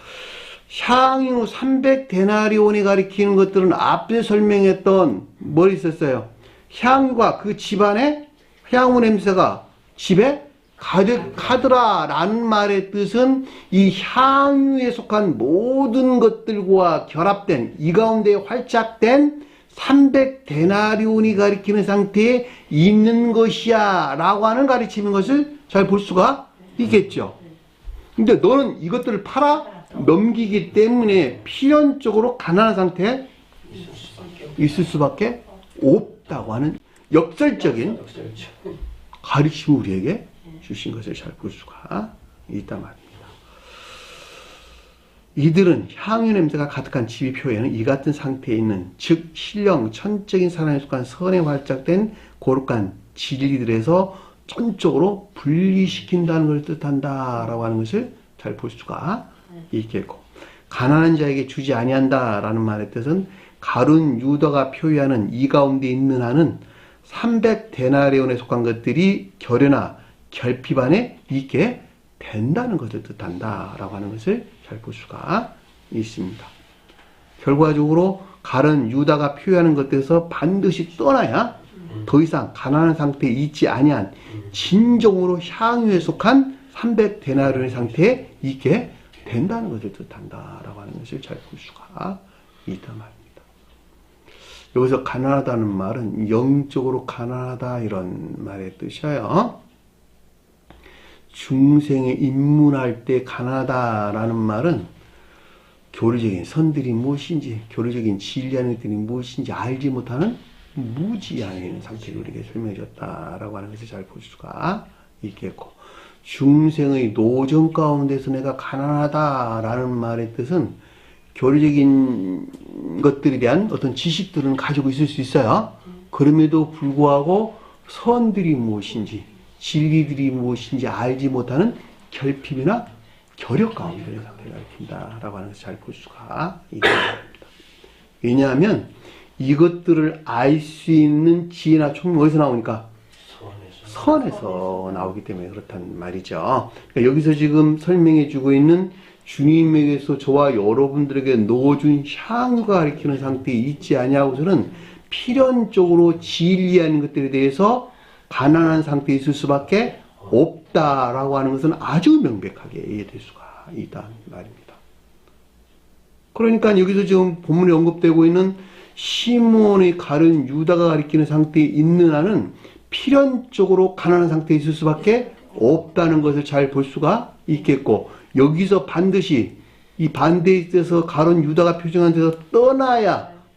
향유 300데나리온이 가리키는 것들은 앞에 설명했던 뭐 있었어요? 향유가 그 집안에 향유 냄새가 집에 가득하더라 라는 말의 뜻은 이 향유에 속한 모든 것들과 결합된 이 가운데 활착된 300데나리온이 가리키는 상태에 있는 것이야 라고 하는 가르치는 것을 잘 볼 수가 있겠죠. 근데 너는 이것들을 팔아 넘기기 때문에 필연적으로 가난한 상태에 있을 수밖에 없다고 하는 역설적인 가르침을 우리에게 주신 것을 잘 볼 수가 있단 말입니다. 이들은 향유 냄새가 가득한 집이 표현은 이 같은 상태에 있는, 즉 신령 천적인 사람에 속한 선에 활짝된 거룩한 진리들에서 전적으로 분리시킨다는 걸 뜻한다라고 하는 것을 잘 볼 수가 있겠고, 가난한 자에게 주지 아니한다라는 말의 뜻은 가룟 유다가 표현하는 이 가운데 있는 한은 300데나리온에 속한 것들이 결여나 결핍 안에 있게 된다는 것을 뜻한다라고 하는 것을 잘 볼 수가 있습니다. 결과적으로 가룟 유다가 표현하는 것에서 반드시 떠나야 더 이상 가난한 상태에 있지 아니한 진정으로 향유에 속한 300데나리온의 상태에 있게 된다는 것을 뜻한다라고 하는 것을 잘 볼 수가 있단 말입니다. 여기서 가난하다는 말은 영적으로 가난하다 이런 말의 뜻이에요. 중생에 입문할 때 가난하다라는 말은 교리적인 선들이 무엇인지, 교리적인 진리하는 것들이 무엇인지 알지 못하는 무지하는 상태를 우리에게 설명해 줬다라고 하는 것을 잘 볼 수가 있겠고, 중생의 노정 가운데서 내가 가난하다라는 말의 뜻은 교리적인 것들에 대한 어떤 지식들은 가지고 있을 수 있어요. 그럼에도 불구하고 선들이 무엇인지 진리들이 무엇인지 알지 못하는 결핍이나 결여 가운데 상태가 가리킨다라고 하는 것을 잘 볼 수가 있습니다. 왜냐하면 이것들을 알 수 있는 지혜나 총명이 어디서 나오니까? 선에서 나오기 때문에 그렇단 말이죠. 그러니까 여기서 지금 설명해 주고 있는 주님에게서 저와 여러분들에게 넣어준 향유가 가리키는 상태에 있지 아니하고서는 필연적으로 진리하는 것들에 대해서 가난한 상태에 있을 수밖에 없다라고 하는 것은 아주 명백하게 이해될 수가 있다는 말입니다. 그러니까 여기서 지금 본문에 언급되고 있는 시몬의 가른 유다가 가리키는 상태에 있는 한은 필연적으로 가난한 상태에 있을 수밖에 없다는 것을 잘 볼 수가 있겠고, 여기서 반드시 이 반대에 있어서 가룟 유다가 표정한 데서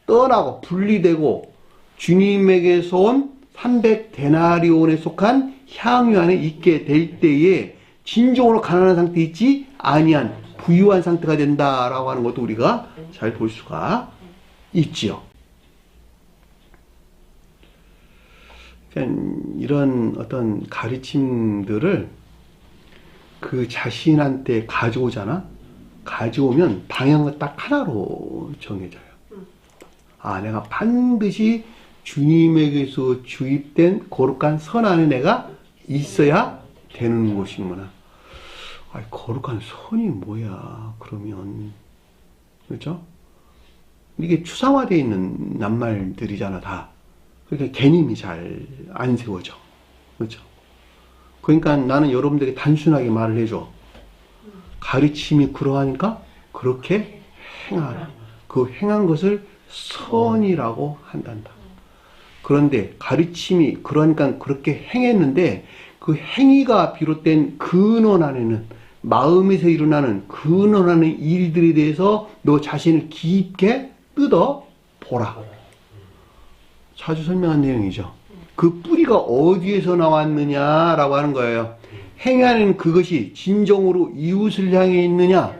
떠나고 분리되고 주님에게서 온 300데나리온에 속한 향유 안에 있게 될 때에 진정으로 가난한 상태에 있지 아니한 부유한 상태가 된다라고 하는 것도 우리가 잘 볼 수가 있지요. 그러니까 이런 어떤 가르침들을 그 자신한테 가져오잖아. 가져오면 방향은 딱 하나로 정해져요. 아, 내가 반드시 주님에게서 주입된 거룩한 선 안에 내가 있어야 되는 것이구나. 아, 거룩한 선이 뭐야? 그러면 그렇죠? 이게 추상화되어 있는 낱말들이잖아, 다. 그러니까 개념이 잘 안 세워져. 그렇죠? 그러니까 나는 여러분들에게 단순하게 말을 해줘. 가르침이 그러하니까 그렇게 행하라. 그 행한 것을 선이라고 한단다. 그런데 가르침이 그러니까 그렇게 행했는데 그 행위가 비롯된 근원 안에는, 마음에서 일어나는 근원 안의 일들에 대해서 너 자신을 깊게 뜯어보라. 자주 설명한 내용이죠. 그 뿌리가 어디에서 나왔느냐라고 하는 거예요. 행하는 그것이 진정으로 이웃을 향해 있느냐,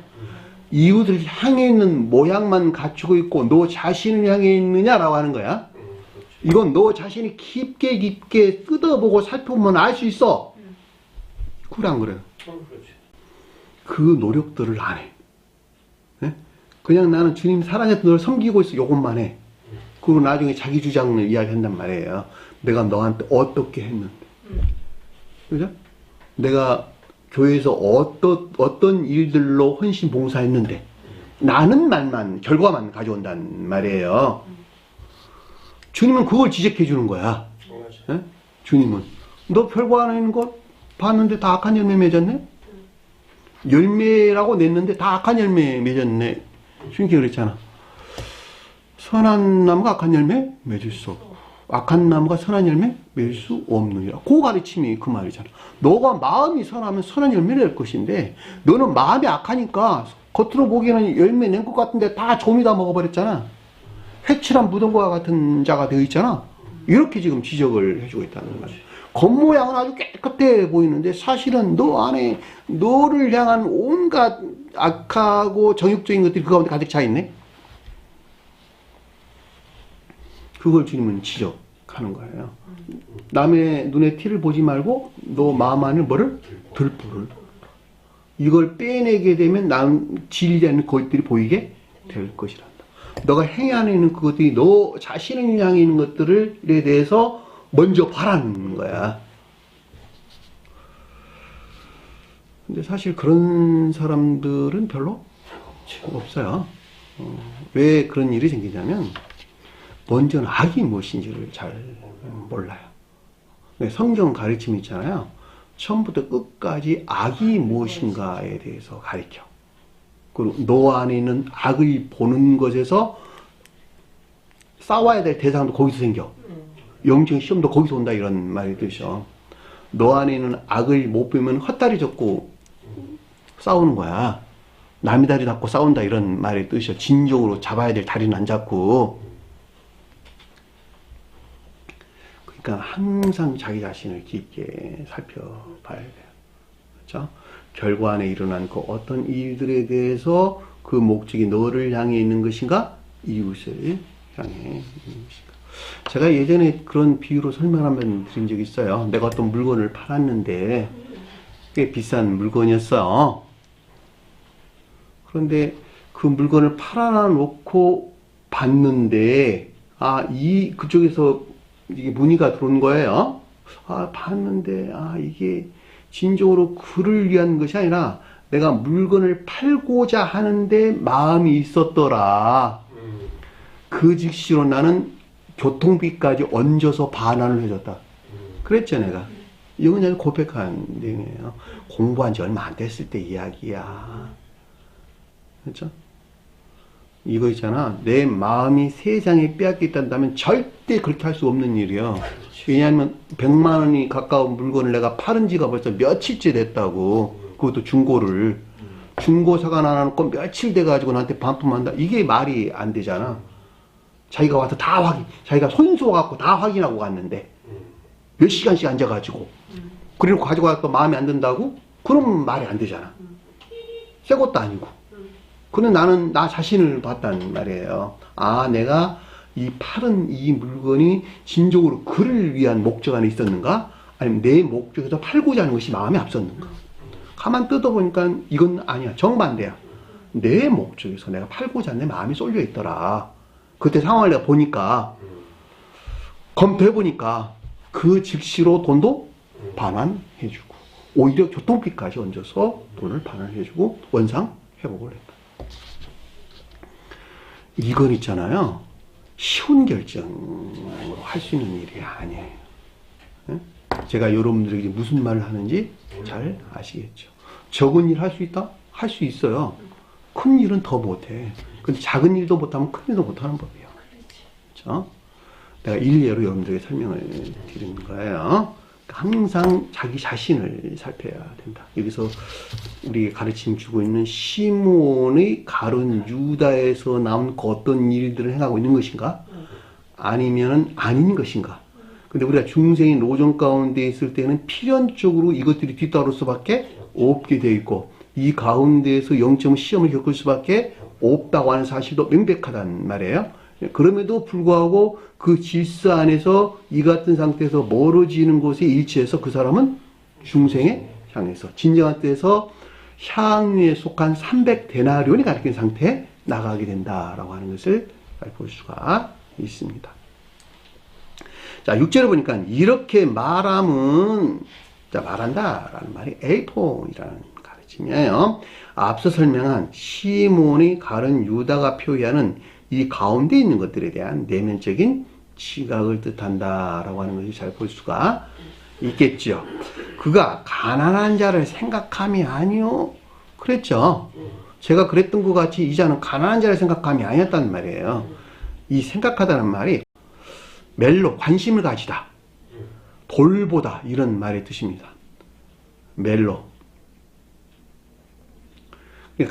이웃을 향해 있는 모양만 갖추고 있고 너 자신을 향해 있느냐라고 하는 거야. 이건 너 자신이 깊게 뜯어보고 살펴보면 알 수 있어. 그래 안 그래요? 그 노력들을 안 해. 네? 그냥 나는 주님 사랑해서 널 섬기고 있어. 요것만 해. 그리고 나중에 자기 주장을 이야기한단 말이에요. 내가 너한테 어떻게 했는데. 그죠? 내가 교회에서 어떤 일들로 헌신 봉사했는데. 나는 말만, 결과만 가져온단 말이에요. 주님은 그걸 지적해 주는 거야. 네? 주님은. 너 별거 안 하는 거 봤는데 다 악한 열매 맺었네? 열매라고 냈는데 다 악한 열매 맺었네. 주님께 그랬잖아. 선한 나무가 악한 열매 맺을 수 없고 악한 나무가 선한 열매 맺을 수 없느니라. 그 가르침이 그 말이잖아. 너가 마음이 선하면 선한 열매를 낼 것인데 너는 마음이 악하니까 겉으로 보기에는 열매 낸 것 같은데 다 좀이 다 먹어버렸잖아. 회칠한 무덤과 같은 자가 되어 있잖아. 이렇게 지금 지적을 해주고 있다는 거야. 겉모양은 아주 깨끗해 보이는데 사실은 너 안에 너를 향한 온갖 악하고 정욕적인 것들이 그 가운데 가득 차 있네. 그걸 주님은 지적하는 거예요. 남의 눈에 티를 보지 말고 너 마음 안에 뭐를? 들불을. 이걸 빼내게 되면 남 진리하는 것들이 보이게 될 것이란다. 너가 행하는 있는 그것들이 너 자신을 향해 있는 것들에 대해서 먼저 바라는 거야. 근데 사실 그런 사람들은 별로 없어요. 왜 그런 일이 생기냐면 먼저는 악이 무엇인지를 잘 몰라요. 성경 가르침이 있잖아요. 처음부터 끝까지 악이 무엇인가에 대해서 가르쳐. 그리고 너 안에 있는 악을 보는 것에서 싸워야 될 대상도 거기서 생겨. 영적인 시험도 거기서 온다 이런 말이 뜻이죠. 너 안에 있는 악을 못 보면 헛다리 젓고 싸우는 거야. 남의 다리 잡고 싸운다 이런 말의 뜻이죠. 진정으로 잡아야 될 다리는 안 잡고. 그러니까 항상 자기 자신을 깊게 살펴봐야 돼요. 자, 결과안에 일어난 그 어떤 일들에 대해서 그 목적이 너를 향해 있는 것인가? 이웃을 향해 있는 것인가? 제가 예전에 그런 비유로 설명 한번 드린 적이 있어요. 내가 어떤 물건을 팔았는데 꽤 비싼 물건이었어요. 그런데 그 물건을 팔아놓고 봤는데, 그쪽에서 이게 문의가 들어온 거예요. 봤는데, 이게 진정으로 그를 위한 것이 아니라 내가 물건을 팔고자 하는데 마음이 있었더라. 그 즉시로 나는 교통비까지 얹어서 반환을 해줬다. 그랬죠, 내가. 이건 그냥 고백한 내용이에요. 공부한 지 얼마 안 됐을 때 이야기야. 그렇죠? 이거 있잖아. 내 마음이 세상에 빼앗겨 있다면 절대 그렇게 할 수 없는 일이야. 왜냐하면 100만 원이 가까운 물건을 내가 팔은 지가 벌써 며칠째 됐다고. 그것도 중고를. 중고사가 나눠놓고 며칠 돼가지고 나한테 반품한다. 이게 말이 안 되잖아. 자기가 와서 자기가 손수 와갖고 다 확인하고 갔는데 몇 시간씩 앉아가지고 그리고 가지고 와서 마음에 안 든다고? 그럼 말이 안 되잖아. 새 것도 아니고. 그는 나는 나 자신을 봤단 말이에요. 내가 이 팔은 이 물건이 진정으로 그를 위한 목적 안에 있었는가? 아니면 내 목적에서 팔고자 하는 것이 마음에 앞섰는가? 가만 뜯어보니까 이건 아니야. 정반대야. 내 목적에서 내가 팔고자 하는 내 마음이 쏠려 있더라. 그때 상황을 내가 보니까, 검토해보니까 그 즉시로 돈도 반환해주고, 오히려 교통비까지 얹어서 돈을 반환해주고, 원상 회복을 했다. 이건 있잖아요. 쉬운 결정으로 할 수 있는 일이 아니에요. 제가 여러분들에게 무슨 말을 하는지 잘 아시겠죠. 적은 일 할 수 있다? 할 수 있어요. 큰 일은 더 못해. 근데 작은 일도 못하면 큰 일도 못하는 법이에요. 그렇죠? 내가 일례로 여러분들에게 설명을 드리는 거예요. 항상 자기 자신을 살펴야 된다. 여기서 우리 가르침 주고 있는 시몬의 가룟 유다에서 나온 그 어떤 일들을 행하고 있는 것인가? 아니면 아닌 것인가? 근데 우리가 중생인 노정 가운데 있을 때는 필연적으로 이것들이 뒤따를 수밖에 없게 되어 있고, 이 가운데에서 영적 시험을 겪을 수밖에 없다고 하는 사실도 명백하단 말이에요. 그럼에도 불구하고 그 질서 안에서 이 같은 상태에서 멀어지는 곳에 일치해서 그 사람은 중생에 향해서 진정한 뜻에서 향유에 속한 300데나리온이 가리킨 상태에 나가게 된다라고 하는 것을 볼 수가 있습니다. 자, 6절을 보니까 이렇게 말함은, 자, 말한다라는 말이 에이폰이라는 가르침이에요. 앞서 설명한 시몬이 가른 유다가 표현하는 이 가운데 있는 것들에 대한 내면적인 지각을 뜻한다라고 하는 것을 잘 볼 수가 있겠죠. 그가 가난한 자를 생각함이 아니요. 그랬죠. 제가 그랬던 것 같이 이 자는 가난한 자를 생각함이 아니었단 말이에요. 이 생각하다는 말이 멜로, 관심을 가지다, 돌보다, 이런 말의 뜻입니다. 멜로.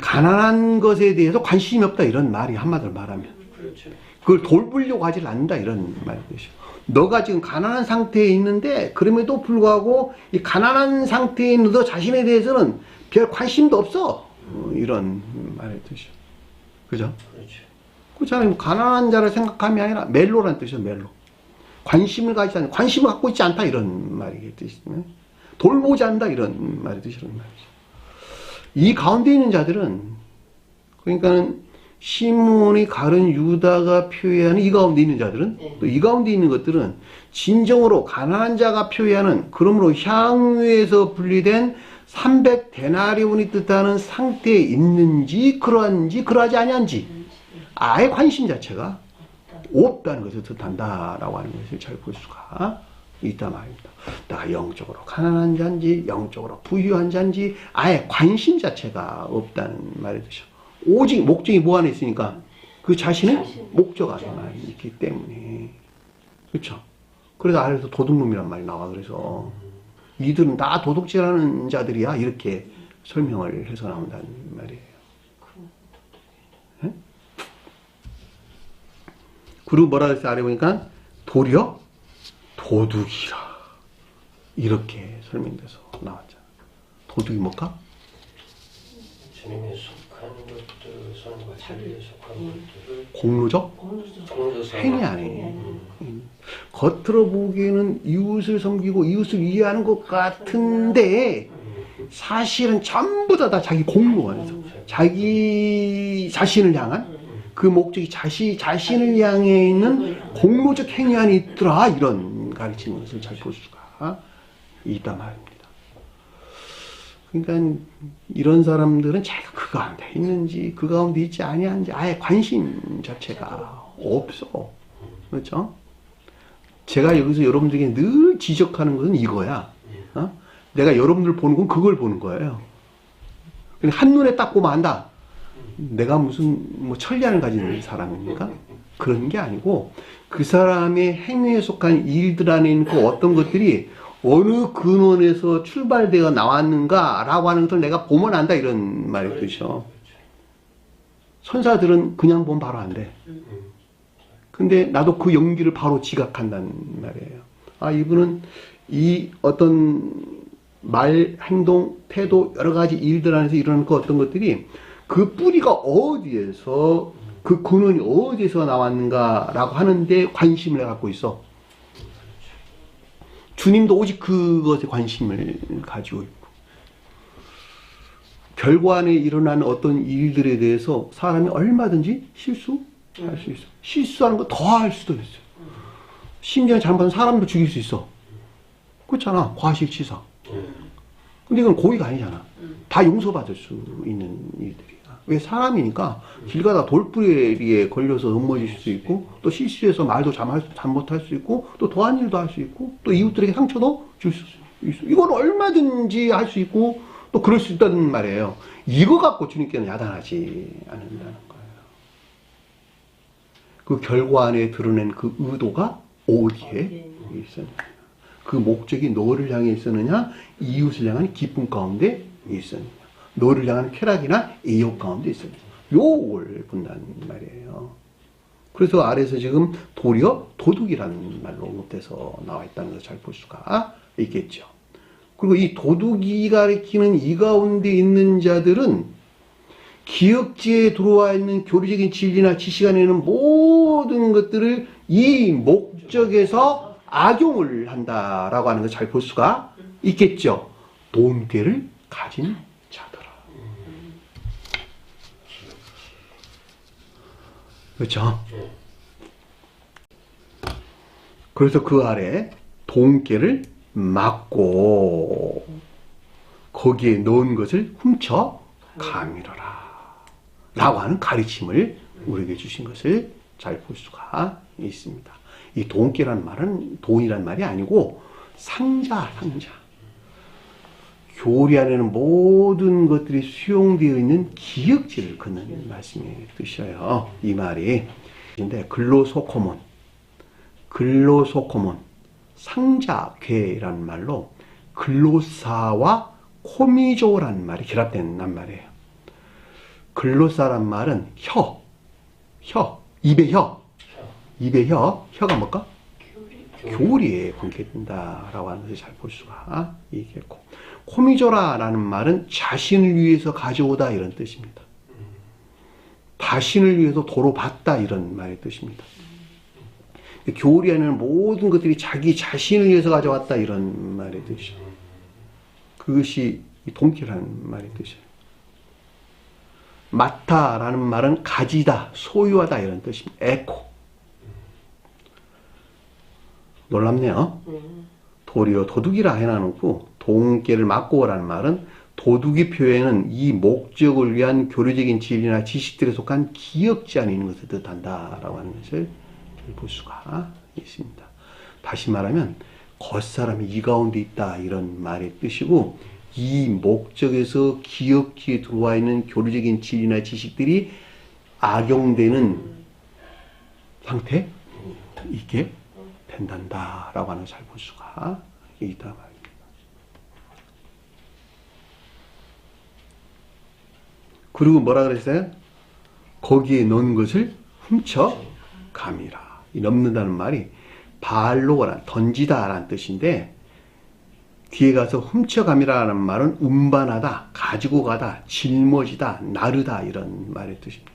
가난한 것에 대해서 관심이 없다, 이런 말이 한마디로 말하면. 그렇죠. 그걸 돌보려고 하질 않는다, 이런 말의 뜻이죠. 너가 지금 가난한 상태에 있는데 그럼에도 불구하고 이 가난한 상태에 있는 너 자신에 대해서는 별 관심도 없어. 이런 말의 뜻이죠. 그죠? 그렇죠. 그렇잖아요. 가난한 자를 생각함이 아니라 멜로라는 뜻이죠, 멜로. 관심을 가지지 않는, 관심을 갖고 있지 않다, 이런 말의 뜻이네. 돌보지 않는다, 이런 말의 뜻이란 말이죠. 이 가운데 있는 자들은, 그러니까는 시몬이 가른 유다가 표현하는 이 가운데 있는 자들은, 또 이 가운데 있는 것들은 진정으로 가난한 자가 표현하는, 그러므로 향유에서 분리된 300데나리온이 뜻하는 상태에 있는지, 그러한지, 그러하지 아니한지, 아예 관심 자체가 없다는 것을 뜻한다라고 하는 것을 잘 볼 수가 있단 말입니다. 내가 영적으로 가난한 자인지 영적으로 부유한 자인지 아예 관심 자체가 없다는 말의 뜻이죠. 오직 목적이 뭐 안에 있으니까 그 자신의 목적 안에만 있기 때문에. 그렇죠. 그래서 아래에서 도둑놈이란 말이 나와. 그래서 이들은 다 도둑질하는 자들이야, 이렇게 설명을 해서 나온다는 말이에요. 그리고 뭐라 그랬어요? 아래 보니까 도리어 도둑이라, 이렇게 설명돼서 나왔잖아. 도둑이 뭘까? 주님에 속한 것들, 선과 진리에 속한 것들을 공로적 공로상 행위 아니에요. 겉으로 보기에는 이웃을 섬기고 이웃을 이해하는 것 같은데 사실은 전부 다 자기 공로 안에서 자기 자신을 향한 그 목적이 자신을 향해 있는 공로적 행위 안에 있더라, 이런 가르치는 것을 잘 볼 수가 있단 말입니다. 그러니까 이런 사람들은 자기가 그 가운데 있는지 그 가운데 있지 아니한지 아예 관심 자체가 없어. 그렇죠? 제가 여기서 여러분들에게 늘 지적하는 것은 이거야. 내가 여러분들 보는 건 그걸 보는 거예요. 한눈에 딱 보면 안다. 내가 무슨 뭐 천리안을 가진 사람입니까? 그런 게 아니고 그 사람의 행위에 속한 일들 안에 있는 그 어떤 것들이 어느 근원에서 출발되어 나왔는가라고 하는 것을 내가 보면 안다, 이런 말의 뜻이죠. 선사들은 그냥 보면 바로 안 돼. 근데 나도 그 연기를 바로 지각한다는 말이에요. 아, 이분은 이 어떤 말, 행동, 태도, 여러 가지 일들 안에서 일어나는 그 어떤 것들이 그 뿌리가 어디에서, 그 근원이 어디에서 나왔는가라고 하는데 관심을 갖고 있어. 주님도 오직 그것에 관심을 가지고 있고, 결과안에 일어나는 어떤 일들에 대해서 사람이 얼마든지 실수할 수 있어. 실수하는 거 더 할 수도 있어. 심지어 잘못하면 사람도 죽일 수 있어. 그렇잖아, 과실치사. 근데 이건 고의가 아니잖아. 다 용서받을 수 있는 일들이야. 왜? 사람이니까 길 가다 돌부리에 걸려서 넘어질 수도 있고, 또 실수해서 말도 잘못할 수 있고, 또 더한 일도 할 수 있고, 또 이웃들에게 상처도 줄 수 있어. 이건 얼마든지 할 수 있고, 또 그럴 수 있다는 말이에요. 이거 갖고 주님께는 야단하지 않는다는 거예요. 그 결과 안에 드러낸 그 의도가 어디에 있었느냐. 그 목적이 너를 향해 있었느냐, 이웃을 향한 기쁨 가운데 있었느냐, 너를 향한 쾌락이나 애욕 가운데 있었느냐, 요걸 본다는 말이에요. 그래서 아래에서 지금 도리어 도둑이라는 말로 언급돼서 나와 있다는 것을 잘 볼 수가 있겠죠. 그리고 이 도둑이 가리키는 이 가운데 있는 자들은 기역지에 들어와 있는 교리적인 진리나 지식 안에 있는 모든 것들을 이 목적에서 악용을 한다라고 하는 걸 잘 볼 수가 있겠죠. 돈꾀를 가진 자더라. 그렇죠? 그래서 그 아래 돈꾀를 막고 거기에 넣은 것을 훔쳐 가밀어라 라고 하는 가르침을 우리에게 주신 것을 잘 볼 수가 있습니다. 이 돈깨라는 말은 돈이란 말이 아니고 상자. 교리 안에는 모든 것들이 수용되어 있는 기역지를 긋는 말씀의 뜻이에요. 이 말이. 근데 글로소코몬, 상자괴라는 말로 글로사와 코미조라는 말이 결합된 말이에요. 글로사란 말은 입의 혀가 뭘까? 교리에 관계된다라고 하는 것을 잘 볼 수가 있겠고, 코미조라라는 말은 자신을 위해서 가져오다, 이런 뜻입니다. 자신을 위해서 도로 받다, 이런 말의 뜻입니다. 교리 안에는 모든 것들이 자기 자신을 위해서 가져왔다, 이런 말의 뜻이죠. 그것이 동키라는 말의 뜻이에요. 마타라는 말은 가지다, 소유하다, 이런 뜻입니다. 에코. 놀랍네요. 도리어 도둑이라 해놔놓고 돈깨를 막고 오라는 말은 도둑이 표현은 이 목적을 위한 교류적인 진리나 지식들에 속한 기역지 안에 있는 것을 뜻한다라고 하는 것을 볼 수가 있습니다. 다시 말하면 겉사람이 이 가운데 있다, 이런 말의 뜻이고, 이 목적에서 기역지에 들어와 있는 교류적인 진리나 지식들이 악용되는 상태 이게 된단다라고 하는 걸 잘 볼 수가 있다 말입니다. 그리고 뭐라 그랬어요? 거기에 넣은 것을 훔쳐 감이라. 이 넘는다는 말이 발로거나 던지다라는 뜻인데, 뒤에 가서 훔쳐감이라는 말은 운반하다, 가지고 가다, 짊어지다, 나르다 이런 말의 뜻입니다.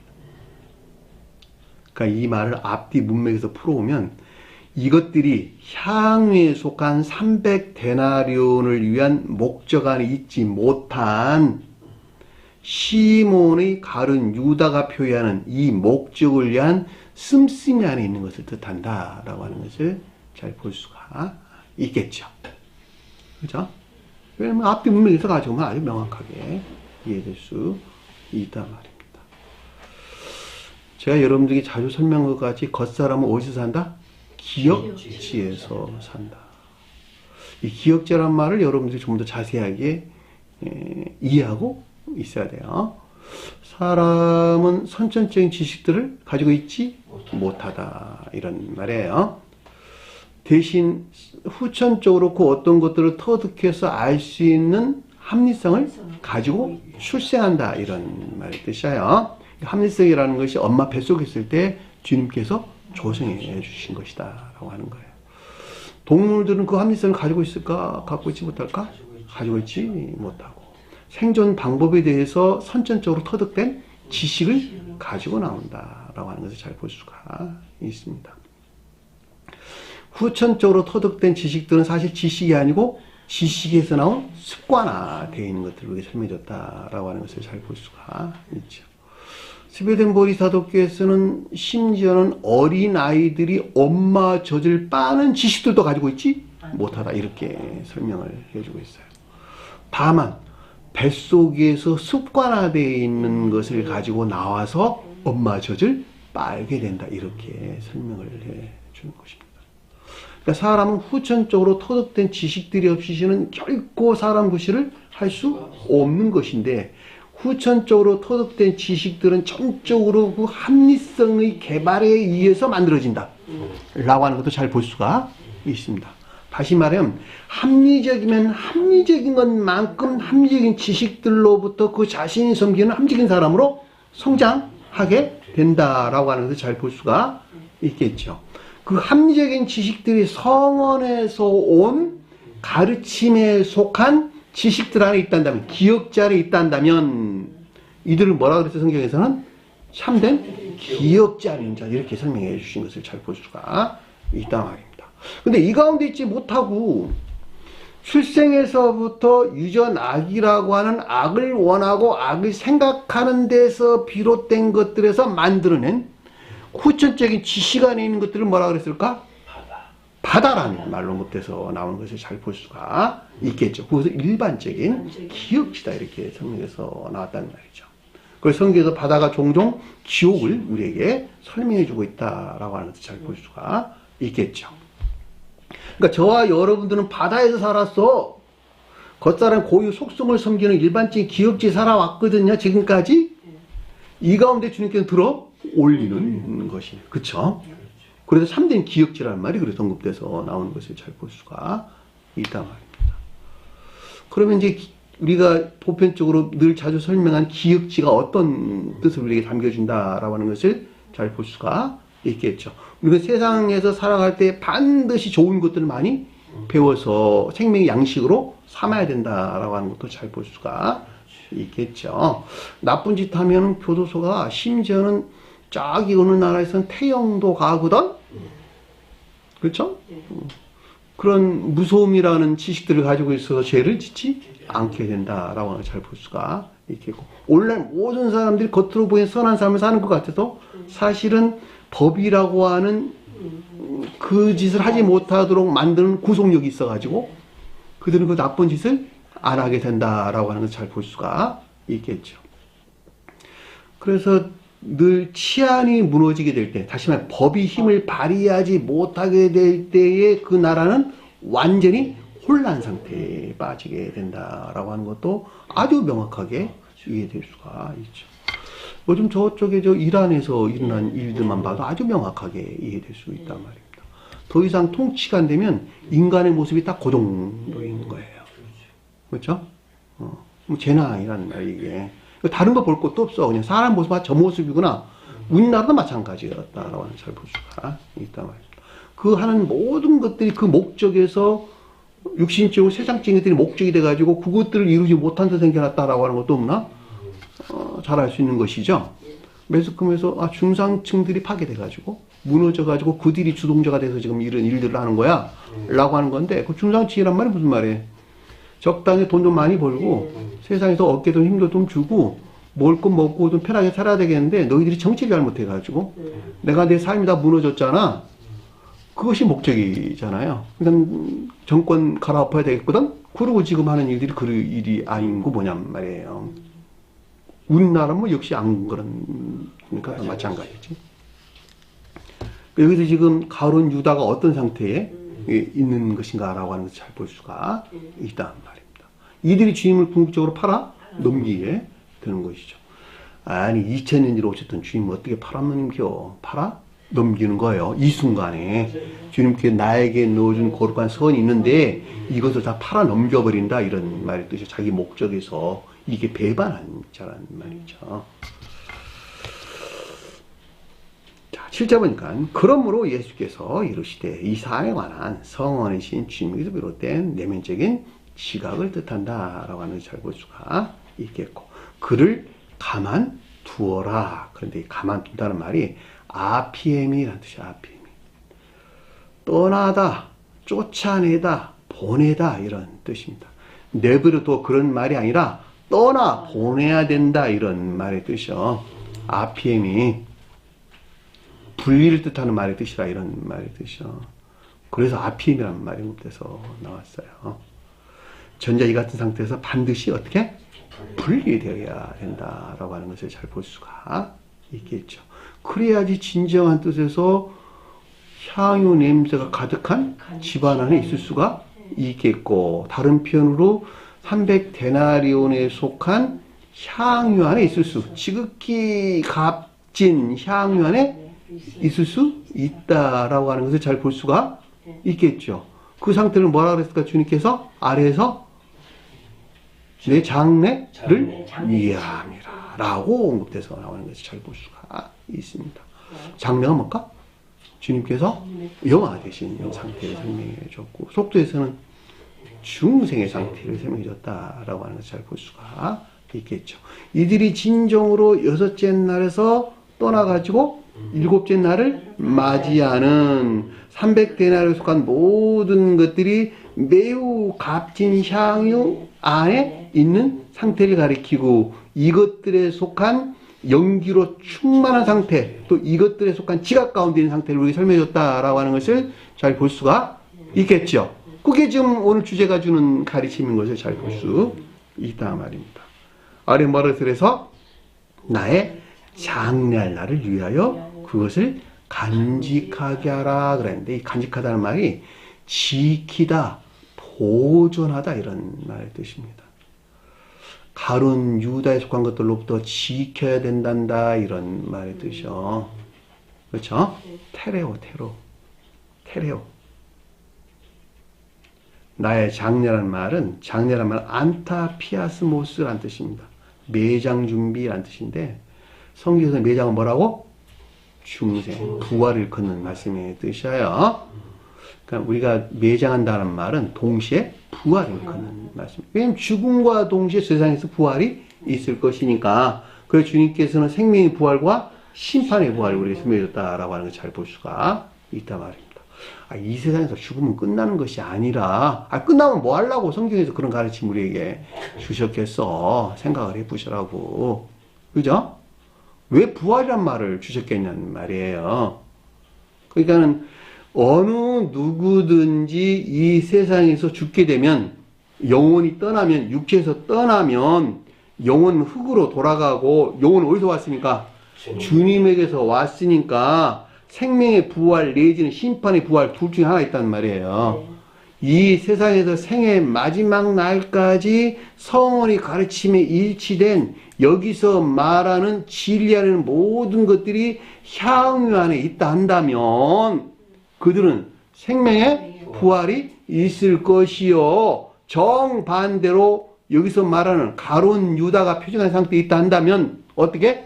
그러니까 이 말을 앞뒤 문맥에서 풀어오면 이것들이 향유에 속한 300데나리온을 위한 목적 안에 있지 못한 시몬의 가른 유다가 표현하는 이 목적을 위한 씀씀이 안에 있는 것을 뜻한다라고 하는 것을 잘 볼 수가 있겠죠. 그죠? 왜냐면 앞뒤 문맥에서 가져오면 아주 명확하게 이해될 수 있단 말입니다. 제가 여러분들에게 자주 설명한 것 같이 겉사람은 어디서 산다? 기역지에서 산다. 이 기역지란 말을 여러분들이 좀 더 자세하게 이해하고 있어야 돼요. 사람은 선천적인 지식들을 가지고 있지 못하다 이런 말이에요. 대신 후천적으로 그 어떤 것들을 터득해서 알 수 있는 합리성을 가지고 출생한다 이런 말의 뜻이에요. 합리성이라는 것이 엄마 뱃속에 있을 때 주님께서 조성해 주신 것이다 라고 하는 거예요. 동물들은 그 합리성을 가지고 있을까? 갖고 있지 못할까? 가지고 있지 못하고 생존 방법에 대해서 선천적으로 터득된 지식을 가지고 나온다라고 하는 것을 잘 볼 수가 있습니다. 후천적으로 터득된 지식들은 사실 지식이 아니고 지식에서 나온 습관화되어 있는 것들을 우리에게 설명해줬다라고 하는 것을 잘 볼 수가 있죠. 스베덴 보리사도께서는 심지어는 어린아이들이 엄마 젖을 빠는 지식들도 가지고 있지 못하다 이렇게 설명을 해주고 있어요. 다만 뱃속에서 습관화되어 있는 것을 가지고 나와서 엄마 젖을 빨게 된다 이렇게 설명을 해주는 것입니다. 그러니까 사람은 후천적으로 터득된 지식들이 없이는 결코 사람 구실을 할 수 없는 것인데 후천적으로 터득된 지식들은 전적으로 그 합리성의 개발에 의해서 만들어진다 라고 하는 것도 잘 볼 수가 있습니다. 다시 말하면 합리적이면 합리적인 것만큼 합리적인 지식들로부터 그 자신이 섬기는 합리적인 사람으로 성장하게 된다라고 하는 것을 잘 볼 수가 있겠죠. 그 합리적인 지식들이 성언에서 온 가르침에 속한 지식들 안에 있단다면, 기억자 안에 있단다면, 이들을 뭐라고 그랬어요? 성경에서는 참된 기억자인 자 이렇게 설명해 주신 것을 잘 볼 수가 있단 말입니다. 근데 이 가운데 있지 못하고 출생에서부터 유전악이라고 하는 악을 원하고 악을 생각하는 데서 비롯된 것들에서 만들어낸 후천적인 지식 안에 있는 것들을 뭐라고 그랬을까? 바다라는 말로 못해서 나오는 것을 잘 볼 수가 있겠죠. 그것은 일반적인 기억지다 이렇게 성경에서 나왔다는 말이죠. 그래서 성경에서 바다가 종종 지옥을 우리에게 설명해 주고 있다라고 하는 것을 잘 볼 수가 있겠죠. 그러니까 저와 여러분들은 바다에서 살았어. 겉사람 고유 속성을 섬기는 일반적인 기억지에 살아왔거든요. 지금까지 이 가운데 주님께서 들어 올리는 것이 그쵸? 그래서 참된 기억지라는 말이 그래서 언급돼서 나오는 것을 잘 볼 수가 있단 말입니다. 그러면 이제 우리가 보편적으로 늘 자주 설명한 기억지가 어떤 뜻을 우리에게 담겨준다라고 하는 것을 잘 볼 수가 있겠죠. 우리가 세상에서 살아갈 때 반드시 좋은 것들을 많이 배워서 생명의 양식으로 삼아야 된다라고 하는 것도 잘 볼 수가 있겠죠. 나쁜 짓 하면 교도소가 심지어는 저기 어느 나라에서는 태형도 가거든? 그렇죠? 그런 무서움이라는 지식들을 가지고 있어서 죄를 짓지 않게 된다라고 하는 걸 잘 볼 수가 있겠고, 오늘날 모든 사람들이 겉으로 보이는 선한 삶을 사는 것 같아도 사실은 법이라고 하는 그 짓을 하지 못하도록 만드는 구속력이 있어가지고 그들은 그 나쁜 짓을 안 하게 된다라고 하는 걸 잘 볼 수가 있겠죠. 그래서 늘 치안이 무너지게 될 때, 다시 말해 법이 힘을 발휘하지 못하게 될 때에 그 나라는 완전히 혼란 상태에 빠지게 된다라고 하는 것도 아주 명확하게 이해될 수가 있죠. 요즘 저쪽에 이란에서 일어난 일들만 봐도 아주 명확하게 이해될 수 있단 말입니다. 더 이상 통치가 안 되면 인간의 모습이 딱 그 정도인 거예요. 그렇죠? 재난이라는 말이 이게. 다른 거 볼 것도 없어. 그냥 사람 모습은 저 모습이구나. 우리나라도 마찬가지였다라고 잘 볼 수가 있단 말입니다. 그 하는 모든 것들이 그 목적에서 육신적으로 세상적인 것들이 목적이 돼가지고 그것들을 이루지 못한 데 생겨났다라고 하는 것도 없나? 잘 알 수 있는 것이죠. 매스컴에서 중상층들이 파괴돼가지고 무너져가지고 그들이 주동자가 돼서 지금 이런 일들을 하는 거야 라고 하는 건데, 그 중상층이란 말이 무슨 말이에요? 적당히 돈 좀 많이 벌고 세상에서 어깨도 힘도 좀 주고 먹을 거 먹고 좀 편하게 살아야 되겠는데, 너희들이 정치를 잘못해가지고 내가 내 삶이 다 무너졌잖아. 그것이 목적이잖아요. 그러니까 정권 갈아엎어야 되겠거든? 그러고 지금 하는 일들이 그 일이 아닌 거 뭐냔 말이에요. 우리나라 뭐 역시 안 그러니까 마찬가지지. 여기서 지금 가룟 유다가 어떤 상태에 있는 것인가라고 하는 것을 잘 볼 수가 있단 말입니다. 이들이 주님을 궁극적으로 팔아 넘기게 되는 것이죠. 아니 2000년 뒤로 오셨던 주님을 어떻게 팔아넘겨? 팔아 넘기는 거예요. 이 순간에 주님께 나에게 넣어준 거룩한 선이 있는데 이것을 다 팔아 넘겨버린다, 이런 말의 뜻이죠. 자기 목적에서 이게 배반한 자라는 말이죠. 자, 7절 보니까 그러므로 예수께서 이르시되 이 사안에 관한 성원이신 주님에게서 비롯된 내면적인 지각을 뜻한다 라고 하는 것을 잘 볼 수가 있겠고, 그를 가만 두어라. 그런데 가만 둔다는 말이 아피엠이라는 뜻이야. 아피엠이 떠나다, 쫓아내다, 보내다, 이런 뜻입니다. 내버려둬 그런 말이 아니라 떠나 보내야 된다, 이런 말의 뜻이요. 아피엠이 분리를 뜻하는 말의 뜻이라, 이런 말의 뜻이요. 그래서 아피엠이라는 말이 문법에서 나왔어요. 전자 이 같은 상태에서 반드시 어떻게 분리되어야 된다라고 하는 것을 잘 볼 수가 있겠죠. 그래야지 진정한 뜻에서 향유 냄새가 가득한 집안 안에 있을 수가 있겠고, 다른 표현으로 300데나리온에 속한 향유 안에 있을 수, 지극히 값진 향유 안에 있을 수 있다라고 하는 것을 잘 볼 수가 있겠죠. 그 상태를 뭐라 그랬을까? 주님께서 아래에서 내 장래를 이해함이라 라고 언급돼서 나오는 것을 잘 볼 수가 있습니다. 장래가 뭘까? 주님께서 영화 되신 상태를 설명해 줬고, 속도에서는 중생의 상태를 설명해 줬다라고 하는 것을 잘 볼 수가 있겠죠. 이들이 진정으로 6째 날에서 떠나가지고 7째 날을 맞이하는 300데나리온에 속한 모든 것들이 매우 값진 향유 안에 있는 상태를 가리키고, 이것들에 속한 연기로 충만한 상태, 또 이것들에 속한 지각 가운데 있는 상태를 우리에게 설명해줬다라고 하는 것을 잘 볼 수가 있겠죠. 그게 지금 오늘 주제가 주는 가르침인 것을 잘 볼 수 있다 말입니다. 아래 뭐라 그래서 나의 장래할 날을 위하여 그것을 간직하게 하라 그랬는데, 이 간직하다는 말이 지키다, 보존하다, 이런 말의 뜻입니다. 가룟 유다에 속한 것들로부터 지켜야 된단다, 이런 말의 뜻이요. 그렇죠? 테레오. 나의 장래라는 말은 안타피아스모스라는 뜻입니다. 매장 준비라는 뜻인데, 성경에서 매장은 뭐라고? 중생, 부활을 걷는 말씀의 뜻이에요. 그러니까 우리가 매장한다는 말은 동시에 부활을 걷는 말씀. 왜냐하면 죽음과 동시에 세상에서 부활이 있을 것이니까, 그래서 주님께서는 생명의 부활과 심판의 부활을 우리에게 설명해줬다라고 하는 걸 잘 볼 수가 있단 말입니다. 이 세상에서 죽으면 끝나는 것이 아니라, 끝나면 뭐 하려고 성경에서 그런 가르침 우리에게 주셨겠어. 생각을 해보시라고. 그죠? 왜 부활이란 말을 주셨겠냐는 말이에요. 그러니까는 어느 누구든지 이 세상에서 죽게 되면, 영혼이 떠나면, 육체에서 떠나면 영혼은 흙으로 돌아가고, 영혼은 어디서 왔으니까? 주님에게서 왔으니까 생명의 부활 내지는 심판의 부활 둘 중에 하나 있단 말이에요. 이 세상에서 생의 마지막 날까지 성원의 가르침에 일치된 여기서 말하는 진리하는 모든 것들이 향유 안에 있다 한다면 그들은 생명의 부활이 있을 것이요, 정반대로 여기서 말하는 가룟 유다가 표정한 상태에 있다 한다면 어떻게?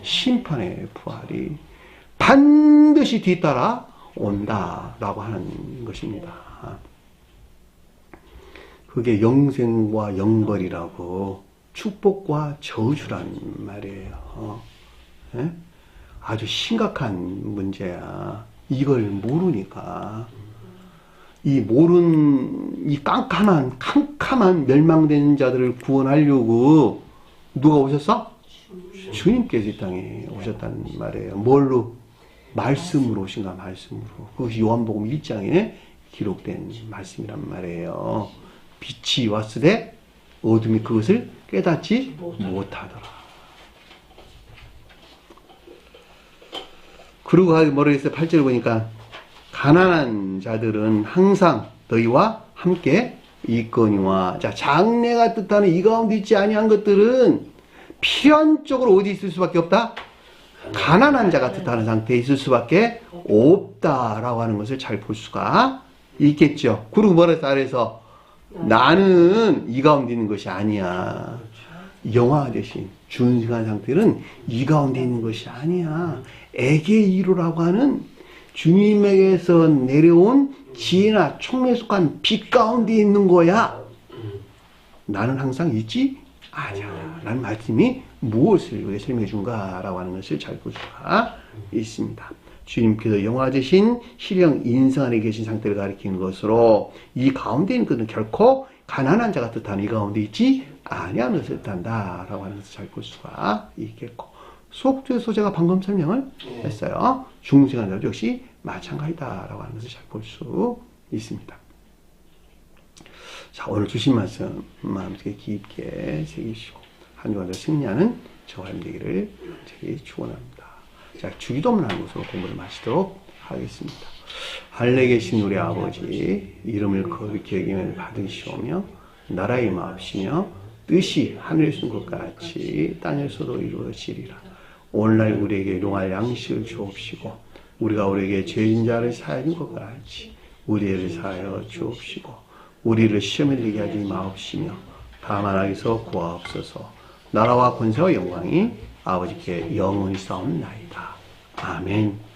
심판의 부활이 반드시 뒤따라 온다라고 하는 것입니다. 그게 영생과 영벌이라고 축복과 저주란 말이에요. 예? 아주 심각한 문제야. 이걸 모르니까. 이 캄캄한 멸망된 자들을 구원하려고 누가 오셨어? 주님께서 이 땅에 오셨다는 말이에요. 뭘로? 말씀으로 오신가, 말씀으로. 그것이 요한복음 1장에 기록된 말씀이란 말이에요. 빛이 왔으되 어둠이 그것을 깨닫지 못하더라. 그리고 뭐라고 했어요? 8절 보니까 가난한 자들은 항상 너희와 함께 있거니와. 자, 장래가 뜻하는 이 가운데 있지 아니한 것들은 필연적으로 어디 있을 수밖에 없다? 가난한 자가 뜻하는 상태에 있을 수밖에 없다라고 하는 것을 잘 볼 수가 있겠죠. 그리고 뭐라 따라서 나는 이 가운데 있는 것이 아니야. 영화 대신 준승한 상태는 이 가운데 있는 것이 아니야. 애게 이루라고 하는 주님에게서 내려온 지혜나 총명에 속한 빛 가운데 있는 거야. 나는 항상 있지 아니야. 라는 말씀이 무엇을 왜 설명해 준가라고 하는 것을 잘 볼 수가 있습니다. 주님께서 영화되신 신령 인성 안에 계신 상태를 가리키는 것으로 이 가운데 있는 것은 결코 가난한 자가 뜻하는 이 가운데 있지 아니하는 것을 뜻한다라고 하는 것을 잘 볼 수가 있겠고, 속죄 소재가 방금 설명을 했어요. 중생한 자도 역시 마찬가지다라고 하는 것을 잘 볼 수 있습니다. 자, 오늘 주신 말씀 마음속에 깊게 새기시고 한 주간도 승리하는 저와 되기를 제게 축원합니다. 자, 주기도문 하는 것으로 공부를 마치도록 하겠습니다. 하늘에 계신 우리 아버지, 이름을 거룩히 여김을 받으시오며 나라의 마옵시며 뜻이 하늘에서 것 같이 땅에서도 이루어지리라. 오늘날 우리에게 용할 양식을 주옵시고 우리가 우리에게 죄인 자를 사하는 것 같이 우리를 사하여 주옵시고 우리를 시험에 들게 하지 마옵시며 다만 악에서 구하옵소서. 나라와 권세와 영광이 아버지께 영원히 싸움나이다. 아멘.